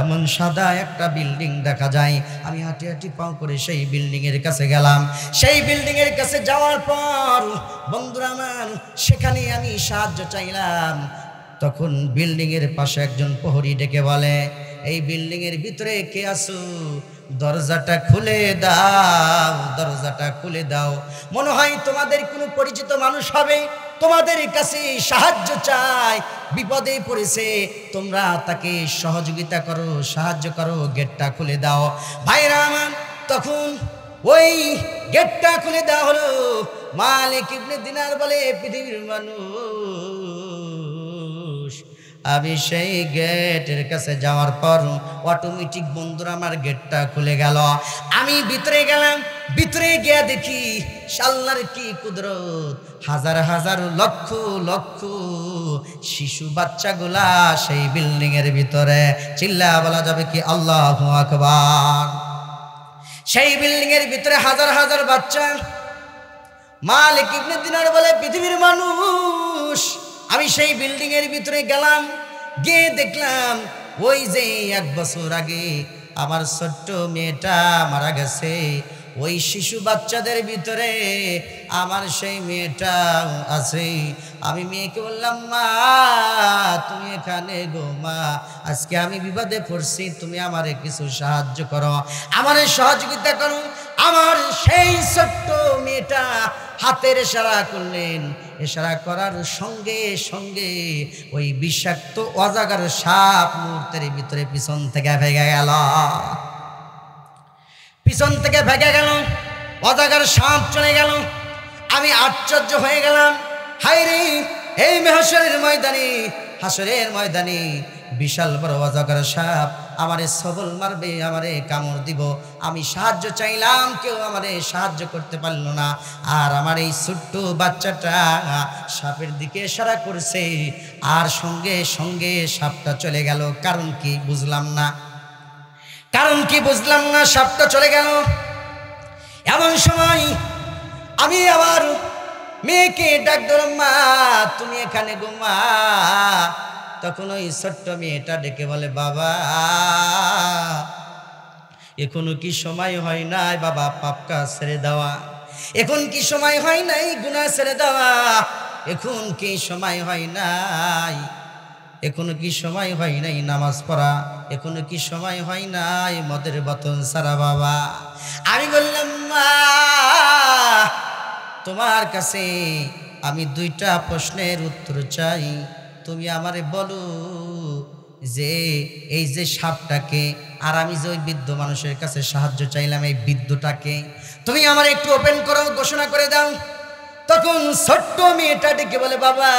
এমন সাদা একটা বিল্ডিং দেখা যায়। আমি হাঁটি হাঁটি পাও করে সেই বিল্ডিং এর কাছে গেলাম। সেই বিল্ডিং এর কাছে যাওয়ার পর বন্ধুরা আমার সেখানে আমি সাহায্য চাইলাম। তখন বিল্ডিং এর পাশে একজন প্রহরী ডেকে বলে, এই বিল্ডিং এর ভিতরে কে আছো? দরজাটা খুলে দাও, দরজাটা খুলে দাও। মনে হয় তোমাদের কোনো পরিচিত মানুষ হবে, তোমাদের কাছে সাহায্য চায়, বিপদে পড়েছে, তোমরা তাকে সহযোগিতা করো, সাহায্য করো, গেটটা খুলে দাও। ভাইরা আমার, তখন ওই গেটটা খুলে দেওয়া হলো। মালিক ইবনে দিনার বলে, পৃথিবীর মানুষ, আমি সেই গেটের কাছে যাওয়ার পর অটোমেটিক বন্ধুরা আমার গেটটা খুলে গেল। আমি ভিতরে গেলাম, ভিতরে গিয়ে দেখি আল্লাহর কি কুদরত, হাজার হাজার লক্ষ লক্ষ শিশু বাচ্চাগুলা সেই বিল্ডিং এর ভিতরে। চিল্লা বলা যাবে কি আল্লাহু আকবার। সেই বিল্ডিং এর ভিতরে হাজার হাজার বাচ্চা। মালিক ইবনে দিনার বলে, পৃথিবীর মানুষ, আমি সেই বিল্ডিং এর ভিতরে গেলাম, গিয়ে দেখলাম ওই যে 1 বছর আগে আমার ছোট্ট মেয়েটা মারা গেছে, ওই শিশু বাচ্চাদের ভিতরে আমার সেই মেয়েটা আছে। আমি মেয়েকে বললাম, মা তুমি এখানে গো, মা আজকে আমি বিপদে পড়ছি, তুমি আমারে কিছু সাহায্য করো, আমারে সহযোগিতা করো। আমার সেই ছোট্ট মেয়েটা হাতের ইশারা করলেন, ইশারা করার সঙ্গে সঙ্গে ওই বিষাক্ত অজাগার সাপ মুহূর্তের ভিতরে পিছন থেকে ভেঙে গেল, পিছন থেকে ভেঙে গেল, অজাগার সাপ চলে গেল। আমি আশ্চর্য হয়ে গেলাম, হায় রে, এই হাসরের ময়দানে, হাসরের ময়দানে বিশাল বড় অজাগার সাপ আমারে সবল মারবে, আমারে কামড় দিব। আমি সাহায্য চাইলাম, কেউ আমারে সাহায্য করতে পারলো না। আর আমার এই ছোট্ট বাচ্চাটা সাপের দিকে ইশারা করছে, আর সঙ্গে সঙ্গে সাপটা চলে গেল। কারণ কি বুঝলাম না, কারণ কি বুঝলাম না, সাপটা চলে গেল। এমন সময় আমি আবার মেয়েকে ডাক দিলাম, মা তুমি এখানে গো মা। তখন ওই ছোট্ট মেয়েটা ডেকে বলে, বাবা এখনো কি সময় হয় নাই বাবা পাপ কাজ ছেড়ে দেওয়া? এখন কি সময় হয় নাই গুনাহ ছেড়ে দেওয়া? এখন কি সময় হয় নাই? এখনো কি সময় হয় নাই নামাজ পড়া? এখনো কি সময় হয় নাই মদের বোতল ছাড়া বাবা? আমি বললাম, মা তোমার কাছে আমি 2টা প্রশ্নের উত্তর চাই, তুমি আমারে বলো যে এই যে সাপটাকে, আর আমি যে ওই বৃদ্ধ মানুষের কাছে সাহায্য চাইলাম, এই বৃদ্ধটাকে তুমি আমার একটু ওপেন করো, ঘোষণা করে দাও। তখন ছোট্ট মেয়েটা ডেকে বলে, বাবা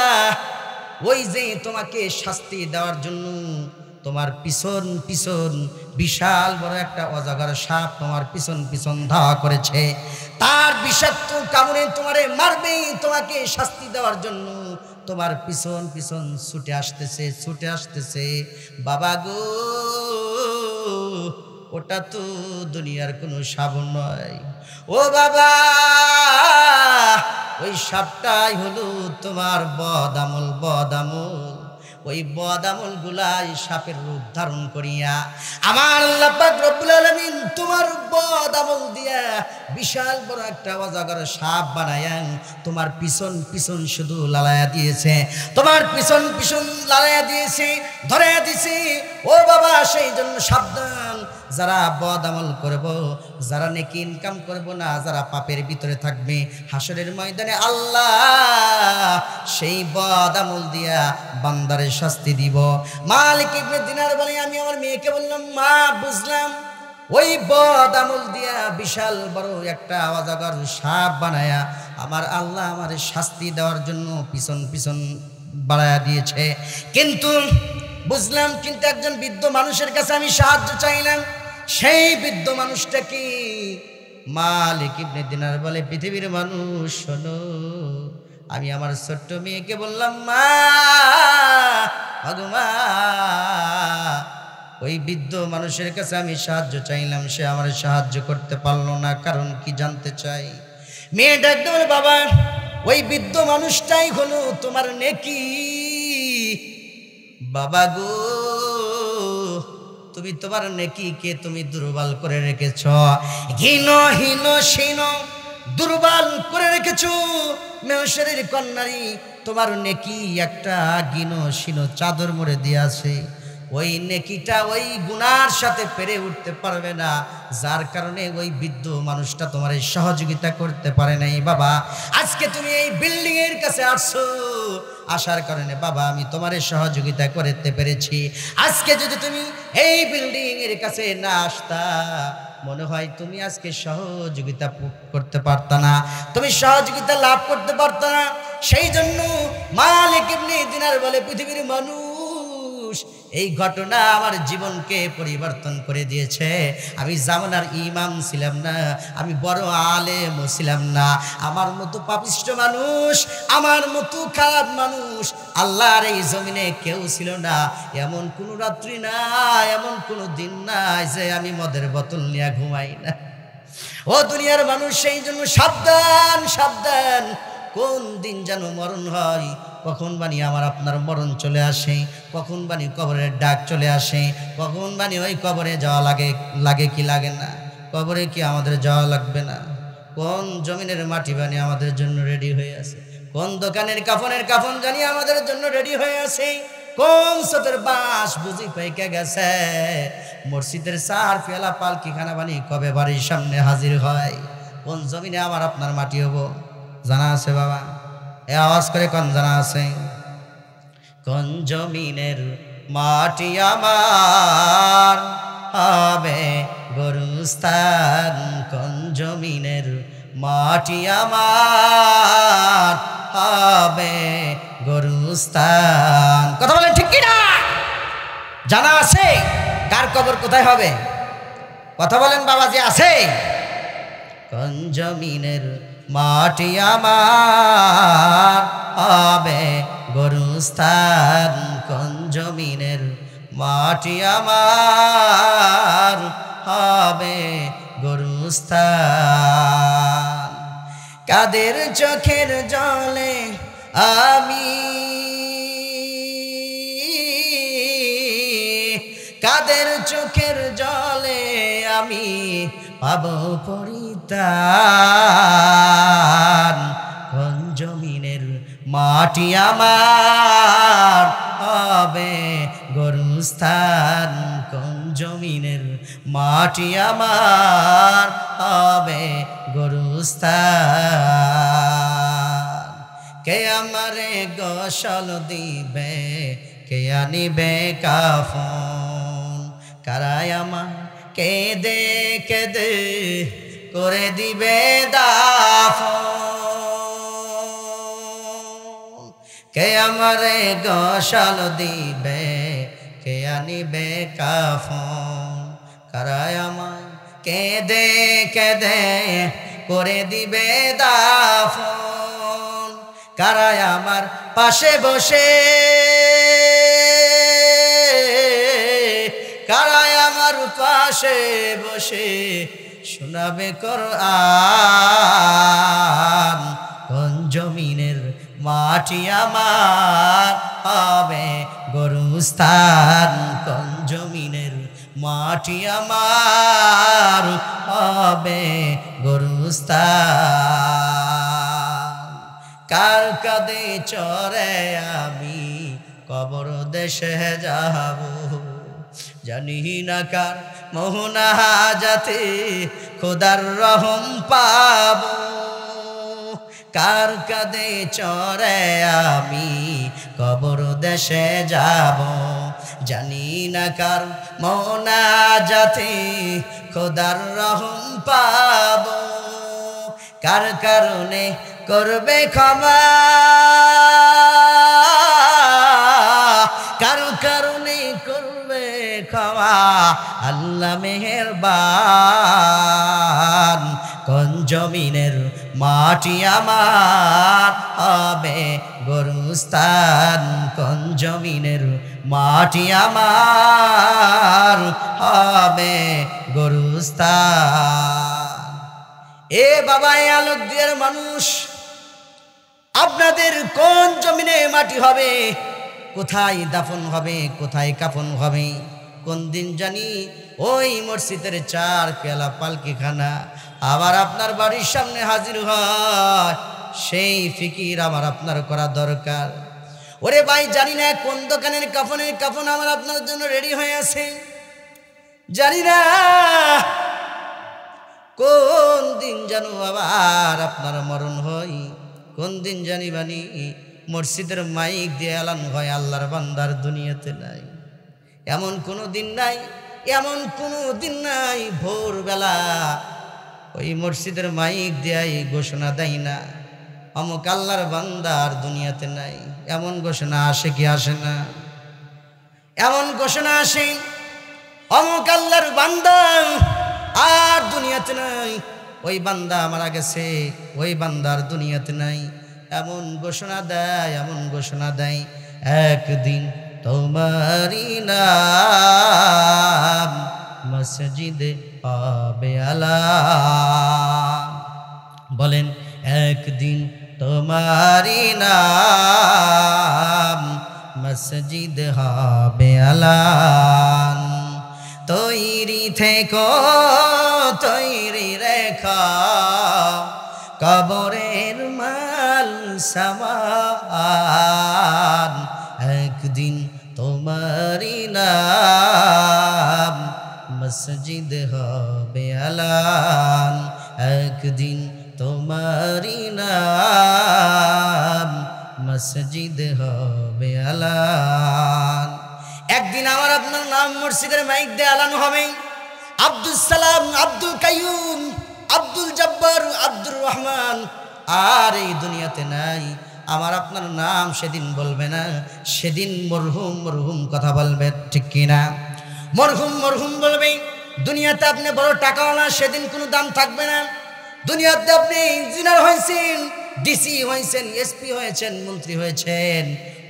ওই যে তোমাকে শাস্তি দেওয়ার জন্য তোমার পিছন পিছন বিশাল বড় একটা অজগর সাপ তোমার পিছন পিছন ধাওয়া করেছে, তার বিষাক্ত কামড়ে তোমারে মারবে, তোমাকে শাস্তি দেওয়ার জন্য তোমার পিছন পিছন ছুটে আসতেছে, ছুটে আসতেছে। বাবা গো, ওটা তো দুনিয়ার কোনো সাপ নয়, ও বাবা ওই সাপটাই হলো তোমার বদ আমল, বদ আমল। ওই বদ আমল গুলাই সাপের রূপ ধারণ করিয়া আমার আল্লাহ পাক রব্বুল আলামিন তোমার বদ আমল দিয়া বিশাল বড় একটা অজগর সাপ বানায়া তোমার পিছন পিছন শুধু লালায়া দিয়েছে, তোমার পিছন পিছন লালায়া দিয়েছে, ধরায়া দিয়েছে। ও বাবা, সেই জন্য সাবধান, যারা বদ আমল করব, যারা নেকি ইনকাম করব না, যারা পাপের ভিতরে থাকবে, হাসরের ময়দানে আল্লাহ সেই বদ আমল দিয়া বান্দারে শাস্তি দিব। মালিক ইবনে দিনার বলে, আমি আমার মেয়েকে বললাম, মা বুঝলাম, ওই বদ আমল দিয়া বিশাল বড় একটা অজগর সাপ বানায়া আমার আল্লাহ আমারে শাস্তি দেওয়ার জন্য পিছন পিছন বাড়ায়া দিয়েছে। কিন্তু বুঝলাম, কিন্তু একজন বৃদ্ধ মানুষের কাছে আমি সাহায্য চাইলাম, সেই বৃদ্ধ মানুষটা কি? মালিক ইবনে দিনার বলে, পৃথিবীর মানুষ শোনো, আমি আমার ছোট্ট মেয়েকে বললাম, মা মা ওই বৃদ্ধ মানুষের কাছে আমি সাহায্য চাইলাম, সে আমার সাহায্য করতে পারলো না। কারণ কি জানতে চাই? মেয়ে ডাকতে বলে, বাবা ওই বৃদ্ধ মানুষটাই হলো তোমার নেকি। বাবা গো, তুমি তোমার নেকিকে তুমি দুর্বল করে রেখেছ, হীন হীন শীন দুর্বল করে রেখেছ। মেহশরের কন্যারী তোমার নেকি একটা গীন শীন চাদর মুড়ে দিয়েছে, ওই নেকিটা ওই গুনার সাথে পেরে উঠতে পারবে না, যার কারণে ওই বৃদ্ধ মানুষটা তোমার এই সহযোগিতা করতে পারে নাই। বাবা আজকে তুমি এই বিল্ডিং এর কাছে আসছো, আসার কারণে বাবা আমি তোমার সহযোগিতা করতে পেরেছি। আজকে যদি তুমি এই বিল্ডিং এর কাছে না আসতা, মনে হয় তুমি আজকে সহযোগিতা করতে পারতা না, তুমি সহযোগিতা লাভ করতে পারতা না। সেই জন্য মালিক ইবনে দিনার বলে, পৃথিবীর মানুষ, এই ঘটনা আমার জীবনকে পরিবর্তন করে দিয়েছে। আমি জামানার ইমাম ছিলাম না, আমি বড় আলেমও ছিলাম না, আমার মতো পাপিষ্ঠ মানুষ, আমার মতো খারাপ মানুষ আল্লাহর এই জমিনে কেউ ছিল না। এমন কোনো রাত্রি না, এমন কোনো দিন নাই যে আমি মদের বোতল নিয়ে ঘুমাই না। ও দুনিয়ার মানুষ, সেই জন্য সাবধান সাবধান, কোন দিন যেন মরণ হয়, কখন বানি আমার আপনার মরণ চলে আসে, কখন বানি কবরের ডাক চলে আসে, কখন বানি ওই কবরে যাওয়া লাগে কি লাগে না, কবরে কি আমাদের যাওয়া লাগবে না, কোন জমিনের মাটি বানি আমাদের জন্য রেডি হয়ে আছে, কোন দোকানের কাফন জানি আমাদের জন্য রেডি হয়ে আছে, কোন সতের বাস বুঝি পেকে গেছে, মসজিদের চার পেলা পালকিখানা বানি কবে বাড়ির সামনে হাজির হয়, কোন জমিনে আমার আপনার মাটি হবো জানা আছে বাবা? এ আওয়াজ করে কোন জানা আছে? কোন জমিনের মাটি আমার হবে গরুস্থান, কোন জমিনের মাটি আমার হবে গরুস্থান। কথা বলেন ঠিক কিনা? জানা আছে কার কবর কোথায় হবে? কথা বলেন বাবাজি, আছে? কোন জমিনের মাটি আমার হবে গরুস্থান, কোন জমিনের মাটি আমার হবে গরুস্থান। কাদের চোখের জলে আমি, কাদের চোখের জলে আমি পাবো পরিত্রাণ, কোন জমিনের মাটি আমার হবে গরুস্থান, কোন জমিনের মাটি আমার হবে গরুস্থান। কে আমারে গোসল দিবে, কে আনিবে কাফন, কারায় আমার কেঁদে কেঁদে করে দিবে দাফন, কে আমারে গোসল দিবে, কে আনিবে কাফন, কারায় আমার কেঁদে কেঁদে করে দিবে দাফন, কারায় আমার পাশে বসে, কারায় আমার পাশে বসে শোনাবে কোরআন, কোন জমিনের মাটি আমার হবে গরুস্থান, কোন জমিনের মাটি আমার হবে গরুস্থান। কার কাঁধে চড়ে আমি কবর দেশে যাব, জানি না কার মোহনা হাজাতে খোদার রহম পাব, কার কাঁধে চড়ে আমি কবর দেশে যাব, জানি না কার মোহনা হাজাতে খোদার রহম পাব, কার কারণে করবে ক্ষমা, কার কারণে করবে ক্ষমা আল্লাহ মেহেরবান, কোন জমিনের মাটি আমার হবে গরুস্থান, কোন জমিনের মাটি আমার হবে গরুস্থান। এ বাবা, এ আলোক দিয়ার মানুষ, আপনাদের কোন জমিনে মাটি হবে, কোথায় দাফন হবে, কোথায় কাফন হবে, কোন দিন জানি ওই মসজিদের চার পেলা পালকিখানা আবার আপনার বাড়ির সামনে হাজির হয়, সেই ফিকির আমার আপনার করা দরকার। ওরে ভাই, জানি না কোন দোকানের কাফন আমার আপনার জন্য রেডি হয়ে আছে, জানি না কোন দিন যেন আবার আপনার মরণ হয়, কোন দিন জানি বানি মসজিদের মাইক দিয়ে এলান হয় আল্লাহর বান্দার দুনিয়াতে নাই। এমন কোনো দিন নাই, এমন কোনো দিন নাই ভোরবেলা ওই মসজিদের মাইক দিয়ে ঘোষণা দেয় না অমুক আল্লাহর বান্দার দুনিয়াতে নাই। এমন ঘোষণা আসে কি আসে না? এমন ঘোষণা আসে অমুক আল্লাহর বান্দা আর দুনিয়াতে নাই, ওই বান্দা মারা গেছে, ওই বান্দার দুনিয়াতে নাই। এমন ঘোষণা দেয়, এমন ঘোষণা দেয়, একদিন তোমারি নাম মসজিদে হবে আলাম। বলেন, একদিন তোমারি নাম মসজিদ হবে আলাম। তৈরি থেকো, তৈরি রেখা কবরের মাল সামান। একদিন তোমারি নাম মসজিদ হবে আলান। একদিন তোমারি নাম মসজিদ হবে আলান। একদিন আমার আপনার নাম মসজিদের মাইক দিয়ে আলান হবে। আব্দুল সালাম, আব্দুল কাইয়ুম, আব্দুল জব্বার, আব্দুর রহমান আর এই দুনিয়াতে নাই। আমার আপনার নাম সেদিন বলবে না, সেদিন মরহুম মরহুম কথা বলবে, ঠিক কিনা? মরহুম মরহুম বলবে। দুনিয়াতে আপনি বড় টাকাওয়ালা, সেদিন কোনো দাম থাকবে না। দুনিয়াতে আপনি ইঞ্জিনিয়ার হয়েছেন, ডিসি হয়েছেন, এসপি হয়েছেন, মন্ত্রী হয়েছেন,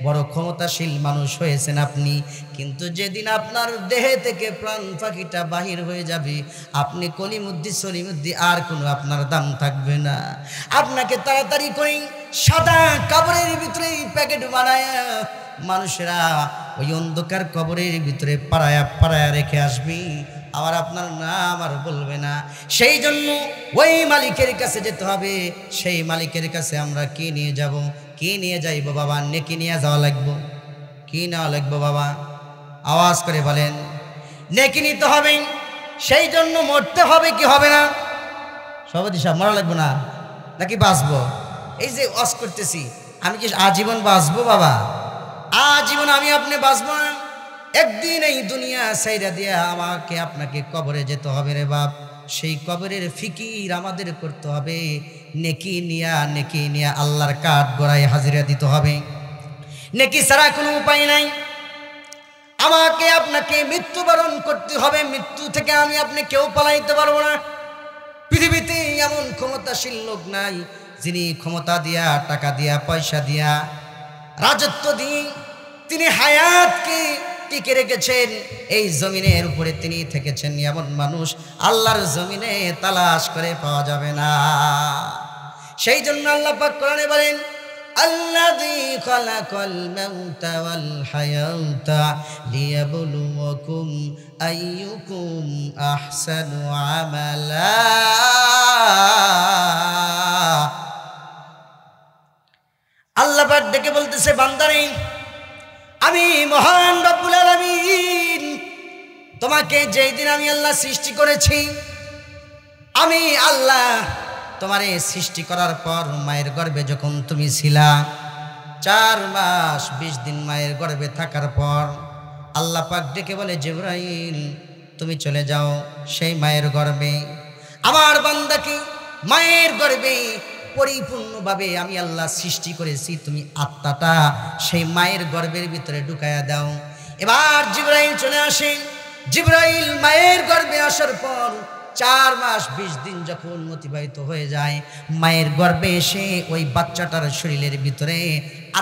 বড় ক্ষমতাশীল মানুষ হয়েছেন আপনি, কিন্তু যেদিন আপনার দেহে থেকে প্রাণ পাখিটা বাহির হয়ে যাবে, আপনি কলিমুদ্দি সলিমুদ্দি আর কোনো আপনার দাম থাকবে না। আপনাকে তাড়াতাড়ি করে সাদা কবরের ভিতরে প্যাকেট বানায় মানুষেরা ওই অন্ধকার কবরের ভিতরে পাড়ায়া পাড়ায়া রেখে আসবি, আবার আপনার নাম আর বলবে না। সেই জন্য ওই মালিকের কাছে যেতে হবে। সেই মালিকের কাছে আমরা কি নিয়ে যাব? কি নিয়ে যাইব বাবা? নেকি নিয়ে যাওয়া লাগবো, কি নেওয়া লাগবো বাবা? আওয়াজ করে বলেন। নেকি নিতে হবে। সেই জন্য মরতে হবে কি হবে না? সভাপতি সাহেব, মরা লাগবো না নাকি বাঁচবো? এই যে ওয়াজ করতেছি, আমি কি আজীবন বাঁচবো বাবা? আজীবন আমি আপনি বাঁচবো না। একদিন এই দুনিয়া সাইরা দিয়া আমাকে আপনাকে কবরে যেতে হবে রে বাপ। সেই কবরের ফিকির আমাদের করতে হবে। নেকি নিয়া আল্লাহর কাঠ গড়ায় হাজিরা দিতে হবে। নেকি ছাড়া কোনো উপায় নাই। আমাকে আপনাকে মৃত্যুবরণ করতে হবে। মৃত্যু থেকে আমি আপনি কেউ পালাইতে পারবো না। পৃথিবীতে এমন ক্ষমতাশীল লোক নাই যিনি ক্ষমতা দিয়া, টাকা দিয়া, পয়সা দিয়া, রাজত্ব দিয়ে তিনি হায়াতকে টিকে রেখেছেন। এই জমিনের উপরে তিনি থেকেছেন, এমন মানুষ আল্লাহর জমিনে তালাশ করে পাওয়া যাবে না। সেই জন্য আল্লাহ পাক কোরআনে বলেন, আল্লাযী খালাকাল মাউতা ওয়াল হায়াতা লিয়াবলুয়াকুম আইয়ুকুম আহসানু আমালা। আল্লাহ পাক ডেকে বলতেছে, বান্দারে, আমি মহান রব্বুল আলামিন তোমাকে যেই দিন আমি আল্লাহ সৃষ্টি করেছি, আমি আল্লাহ তোমারে সৃষ্টি করার পর মায়ের গর্ভে যখন তুমি ছিলা, 4 মাস 20 দিন মায়ের গর্ভে থাকার পর আল্লাহ পাক ডেকে বলে, জিবরাইল তুমি চলে যাও সেই মায়ের গর্ভে। আমার বান্দাকে মায়ের গর্ভে পরিপূর্ণভাবে আমি আল্লাহ সৃষ্টি করেছি, তুমি আত্মাটা সেই মায়ের গর্ভের ভিতরে ঢুকায়া দাও। এবার জিবরাইল চলে আসে। জিবরাইল মায়ের গর্ভে আসার পর 4 মাস 20 দিন যখন অতিবাহিত হয়ে যায়, মায়ের গর্ভে এসে ওই বাচ্চাটার শরীরের ভিতরে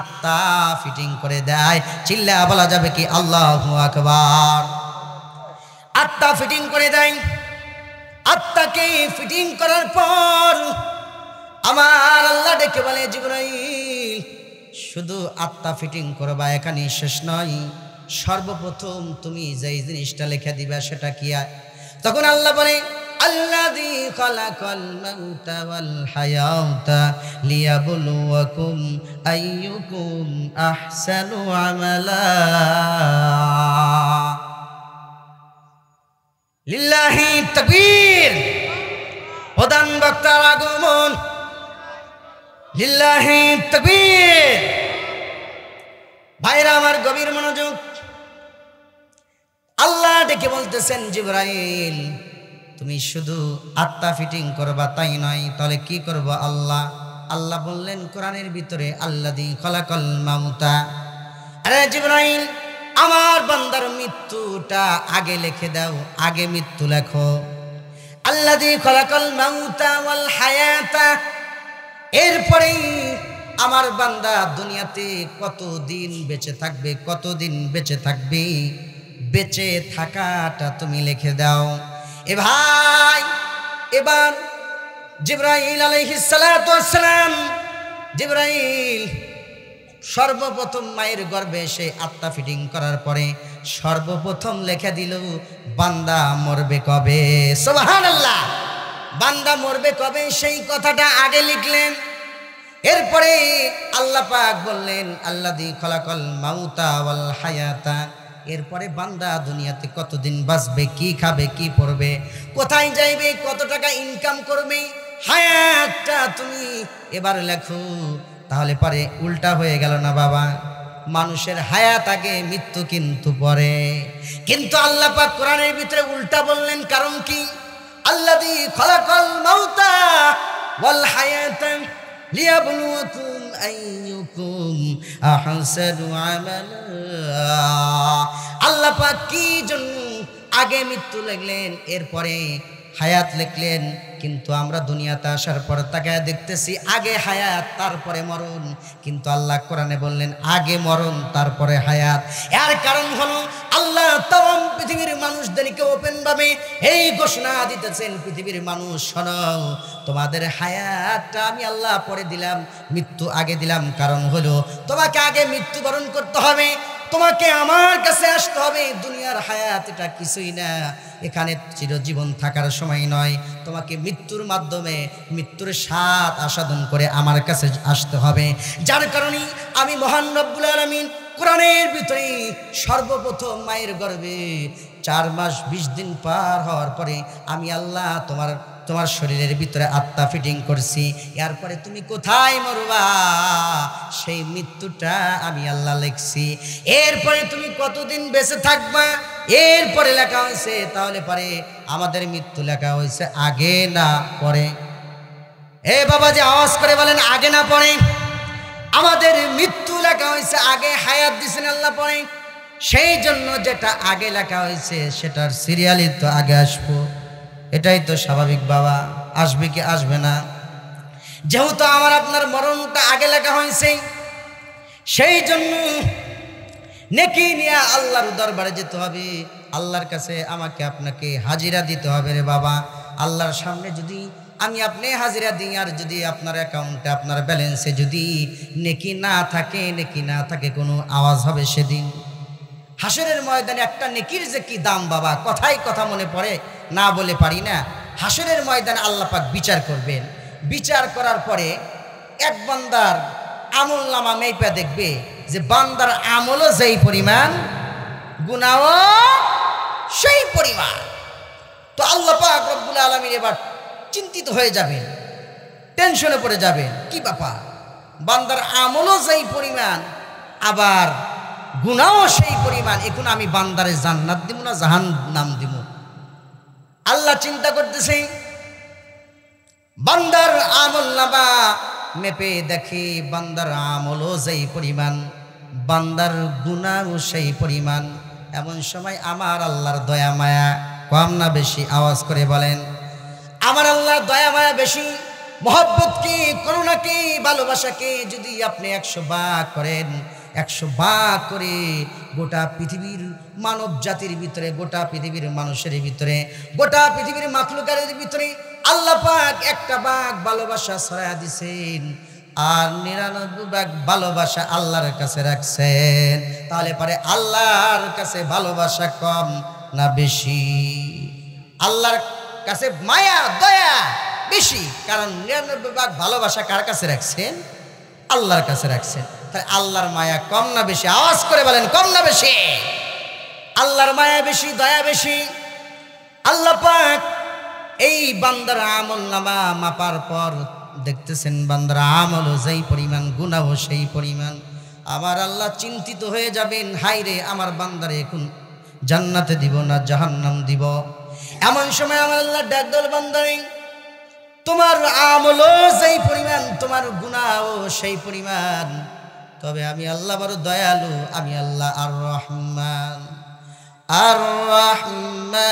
আত্মা ফিটিং করে দেয়। চিল্লা বলা যাবে কি আল্লাহু আকবার? আত্মা ফিটিং করে দেয়। আত্মাকে ফিটিং করার পর আমার আল্লাহ ডেকে বলে, জিবরাইল শুধু আত্মা ফিটিং করবা, এখানে শেষ নয়, সর্বপ্রথম তুমি যেই জিনিসটা লিখে দিবা সেটা কি? তখন আল্লাহ বলে, আল্লাযী খালাকাল মাউতা ওয়াল হায়াতা লিয়াবলুয়াকুম আইয়ুকুম আহসানু আমালা। লিল্লাহি তাকবীর। প্রধান বক্তার আগমন। লিল্লাহি তাকবীর। ভাইরা আমার গভীর মনোযোগ। আল্লাহ ডেকে বলতেছেন, জিবরাইল তুমি শুধু আত্মা ফিটিং করবা তাই নয়, তাহলে কি করব আল্লাহ? আল্লাহ বললেন কোরআনের ভিতরে, আল্লাযী খালাকাল মাউতা। আরে জিবরাইল, আমার বান্দার মৃত্যুটা আগে লিখে দাও, আগে মৃত্যু লেখো। আল্লাযী খালাকাল মাউতা ওয়াল হায়াতা, এরপরেই আমার বান্দা দুনিয়াতে কতদিন বেঁচে থাকবে, কতদিন বেঁচে থাকবে, বেঁচে থাকাটা তুমি লিখে দাও। এ ভাই, এবার জিবরাইল আলাইহিস সালাতু ওয়াস সালাম, জিবরাইল সর্বপ্রথম মায়ের গর্ভে এসে আত্মা ফিটিং করার পরে সর্বপ্রথম লেখা দিল বান্দা মরবে কবে। সুবহানাল্লাহ। বান্দা মরবে কবে সেই কথাটা আগে লিখলেন। এরপরে আল্লাহ পাক বললেন, আল্লাযী খালাকাল মাউতা ওয়াল হায়াতা। এরপরে বান্দা দুনিয়াতে কতদিন বাঁচবে, কি খাবে, কি পরবে, কোথায় যাইবে, কত টাকা ইনকাম করবে, হায়াতটা তুমি এবার লেখো। তাহলে পরে উল্টা হয়ে গেল না বাবা? মানুষের হায়াত আগে, মৃত্যু কিন্তু পরে। কিন্তু আল্লাহ পাক কোরআনের ভিতরে উল্টা বললেন। কারণ কি? আল্লাযী খালাকাল মাউতা ওয়াল হায়াতা লিয়াবলুয়াকুম আইয়ুকুম আহসানু আমালা। আল্লাহ পাক কি জন্য আগে মৃত্যু লিখলেন, এরপরে হায়াত লিখলেন? কিন্তু আমরা দুনিয়াতে আসার পর তাকায় দেখতেছি আগে হায়াত তারপরে মরণ, কিন্তু আল্লাহ কোরআনে বললেন আগে মরণ তারপরে হায়াত। এর কারণ হলো আল্লাহ তাম পৃথিবীর মানুষদেরকে ওপেন ভাবে এই ঘোষণা দিতেছেন, পৃথিবীর মানুষ শোনো, তোমাদের হায়াতটা আমি আল্লাহ পরে দিলাম, মৃত্যু আগে দিলাম। কারণ হলো তোমাকে আগে মৃত্যুবরণ করতে হবে, তোমাকে আমার কাছে আসতে হবে। দুনিয়ার হায়াত এটা কিছুই না, এখানে চিরজীবন থাকার সময় নয়। তোমাকে মৃত্যুর মাধ্যমে মৃত্যুর স্বাদ আস্বাদন করে আমার কাছে আসতে হবে। যার কারণে আমি মহান রব্বুল আলামিন কোরআনের ভিতরে সর্বপ্রথম মায়ের গর্ভে 4 মাস 20 দিন পার হওয়ার পরে আমি আল্লাহ তোমার শরীরের ভিতরে আত্মা ফিটিং করছি। এরপরে তুমি কোথায় মরবা সেই মৃত্যুটা আমি আল্লাহ লিখছি। এরপরে তুমি কতদিন বেঁচে থাকবা এরপরে লেখা হয়েছে। তাহলে পরে আমাদের মৃত্যু লেখা হয়েছে আগে না পরে? এ বাবা যে আওয়াজ করে বলেন আগে না পরে? আমাদের মৃত্যু লেখা হয়েছে আগে, হায়াত দিয়েছেন আল্লাহ পরে। সেই জন্য যেটা আগে লেখা হয়েছে সেটার সিরিয়ালি তো আগে আসবো, এটাই তো স্বাভাবিক বাবা। আসবে কি আসবে না? যেহেতু আমার আপনার মরণটা আগে লেখা হয়েছে, সেই জন্য নেকি নিয়ে আল্লাহর দরবারে যেতে হবে। আল্লাহর কাছে আমাকে আপনাকে হাজিরা দিতে হবে রে বাবা। আল্লাহর সামনে যদি আমি আপনি হাজিরা দিই, আর যদি আপনার অ্যাকাউন্টে আপনার ব্যালেন্সে যদি নেকি না থাকে, কোনো আওয়াজ হবে সেদিন হাসরের ময়দানে। একটা নেকির যে কি দাম বাবা, কথাই কথা মনে পড়ে, না বলে পারি না। হাসরের ময়দানে আল্লাহ পাক বিচার করবেন। বিচার করার পরে এক বান্দার আমল নামা মেপে দেখবে যে বান্দার আমলও যেই পরিমাণ, গুনাহ সেই পরিমাণ। তো আল্লাহ পাক রব্বুল আলামিন এবার চিন্তিত হয়ে যাবেন, টেনশনে পড়ে যাবেন। কি ব্যাপার, বান্দার আমলও যেই পরিমাণ, আবার গুনাহ সেই পরিমাণ, এখন আমি বান্দারে জান্নাত দিব না জাহান্নাম দিব? আল্লাহ চিন্তা করতেছে। বান্দার আমল নামা মেপে দেখে বান্দার আমলও যেই পরিমাণ, বান্দার গুনাহ সেই পরিমাণ। এমন সময় আমার আল্লাহর দয়া মায়া কম না বেশি? আওয়াজ করে বলেন। আমার আল্লাহর দয়া মায়া বেশি। মহব্বতকে, করুণাকে, ভালোবাসাকে যদি আপনি 100 ভাগ করেন, 100 ভাগ করে গোটা পৃথিবীর মানব জাতির ভিতরে, গোটা পৃথিবীর মানুষের ভিতরে, গোটা পৃথিবীর মাখলুকারের ভিতরে আল্লাহ পাক 1টা ভাগ ভালোবাসা ছড়ায়া দিছেন, আর 99 ভাগ ভালোবাসা আল্লাহর কাছে রাখছেন। তাহলে পরে আল্লাহর কাছে ভালোবাসা কম না বেশি? আল্লাহর কাছে মায়া দয়া বেশি, কারণ 99 ভালোবাসা কার কাছে রাখছেন? আল্লাহর কাছে রাখছেন। তাই আল্লাহর মায়া কম না বেশি? আওয়াজ করে বলেন, কম না বেশি? আল্লাহর মায়া বেশি, দয়া বেশি। আল্লাহ পাক এই বান্দার আমল নামা মাপার পর দেখতেছেন বান্দার আমল যেই পরিমাণ, গুনাহও সেই পরিমাণ। আমার আল্লাহ চিন্তিত হয়ে যাবেন, হায়রে আমার বান্দারে এখন জান্নাতে দিব না জাহান্নাম দিব। এমন সময় আমার আল্লাহ ডাক দল, বান্দারে তোমার আমলও যেই পরিমাণ, তোমার গুনাহও সেই পরিমাণ, তবে আমি আল্লাহ বড় দয়ালু, আমি আল্লাহ আর রহমান। আর রহমান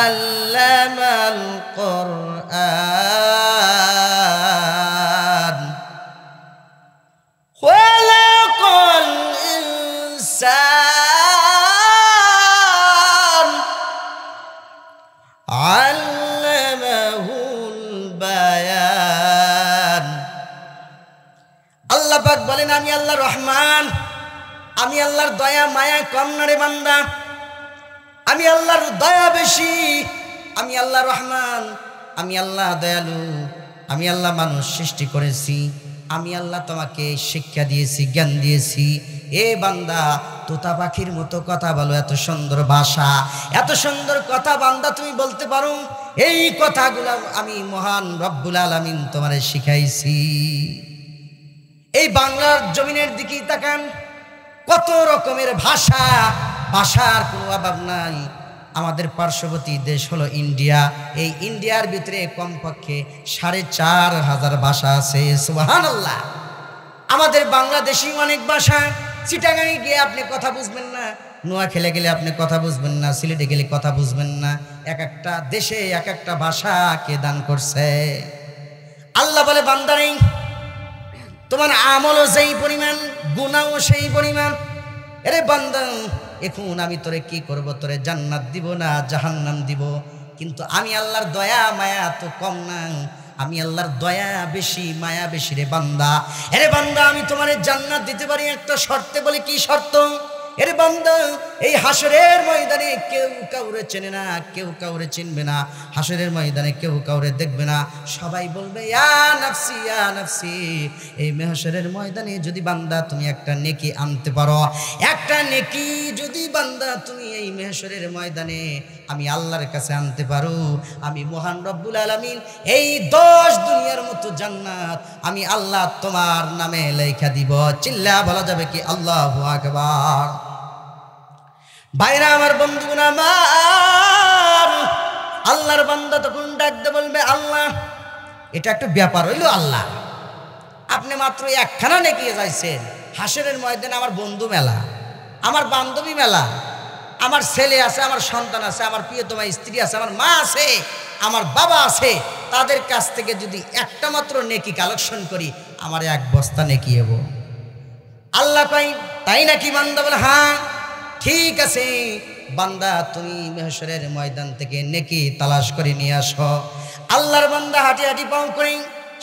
আল্লামাল কুরআন খালাকাল ইনসান আল্লামাহুল বায়ান। আল্লাহ পাক বলেন, আমি আল্লাহ রহমান, আমি আল্লাহর দয়া মায়া কম না রে বান্দা, আমি আল্লাহর দয়া বেশি, আমি আল্লাহ রহমান, আমি আল্লাহ দয়ালু, আমি আল্লাহ মানুষ সৃষ্টি করেছি, আমি আল্লাহ তোমাকে শিক্ষা দিয়েছি, জ্ঞান দিয়েছি। এ বান্দা তোতা পাখির মতো কথা বলো, এত সুন্দর ভাষা, এত সুন্দর কথা বান্দা তুমি বলতে পারো। এই কথাগুলো আমি মহান রব্বুল আলামিন তোমারে শিখাইছি। এই বাংলার জমিনের দিকে তাকান, কত রকমের ভাষা, ভাষার কোনো অভাব নাই। আমাদের পার্শ্ববর্তী দেশ হলো ইন্ডিয়া, এই ইন্ডিয়ার ভিতরে কমপক্ষে 4500 ভাষা আছে। সুবহানাল্লাহ। আমাদের বাংলাদেশি অনেক ভাষা। চিটাগাঁয়ে গিয়ে আপনি কথা বুঝবেন না, নোয়াখালী গেলে আপনি কথা বুঝবেন না, সিলেটে গেলে কথা বুঝবেন না। এক একটা দেশে এক একটা ভাষা কে দান করছে। আল্লাহ বলে, বান্দারে তোমার আমলও সেই পরিমাণ, গুনাহও সেই পরিমাণ। এরে বান্দা এখন আমি তোরে কি করব? তোরে জান্নাত দিব না জাহান্নাম দিব? কিন্তু আমি আল্লাহর দয়া মায়া তো কম না, আমি আল্লাহর দয়া বেশি মায়া বেশি রে বান্দা। এরে বান্দা আমি তোমারে জান্নাত দিতে পারি একটা শর্তে। বলে কি শর্ত? এরে বান্দা এই হাসরের ময়দানে কেউ কাউরে চেনে না, কেউ কাউরে চিনবে না, হাসরের ময়দানে কেউ কাউরে দেখবে না, সবাই বলবে ইয়া নাফসি ইয়া নাফসি। এই হাসরের ময়দানে যদি বান্দা তুমি একটা নেকি আনতে পারো, একটা নেকি যদি বান্দা তুমি এই হাসরের ময়দানে আমি আল্লাহর কাছে আনতে পারো, আমি মহান রব্বুল আলামিন এই 10 দুনিয়ার মতো জান্নাত আমি আল্লাহ তোমার নামে লেখা দিব। চিল্লা বলা যাবে কি আল্লাহু আকবার? ভাইরা আমার, বন্ধুগণ আমার, আল্লাহর বান্দা তখন ডাকতে বলবে, আল্লাহ এটা একটা ব্যাপার হইল, আল্লাহ আপনি মাত্র একখানা নেকি চাইছেন, হাসরের ময়দানে আমার বন্ধু মেলা, আমার বান্ধবী মেলা, আমার ছেলে আছে, আমার সন্তান আছে, আমার প্রিয়তমা স্ত্রী আছে, আমার মা আছে, আমার বাবা আছে, তাদের কাছ থেকে যদি একটা মাত্র নেকি কালেকশন করি আমার 1 বস্তা নেকি হব। আল্লাহ কই তাই নাকি? বান্দা বলে হ্যাঁ ঠিক আছে, বান্দা তুমি মেহশরের ময়দান থেকে নেকি তালাশ করে নিয়ে আসো। আল্লাহর বান্দা হাঁটি হাঁটি পাও করে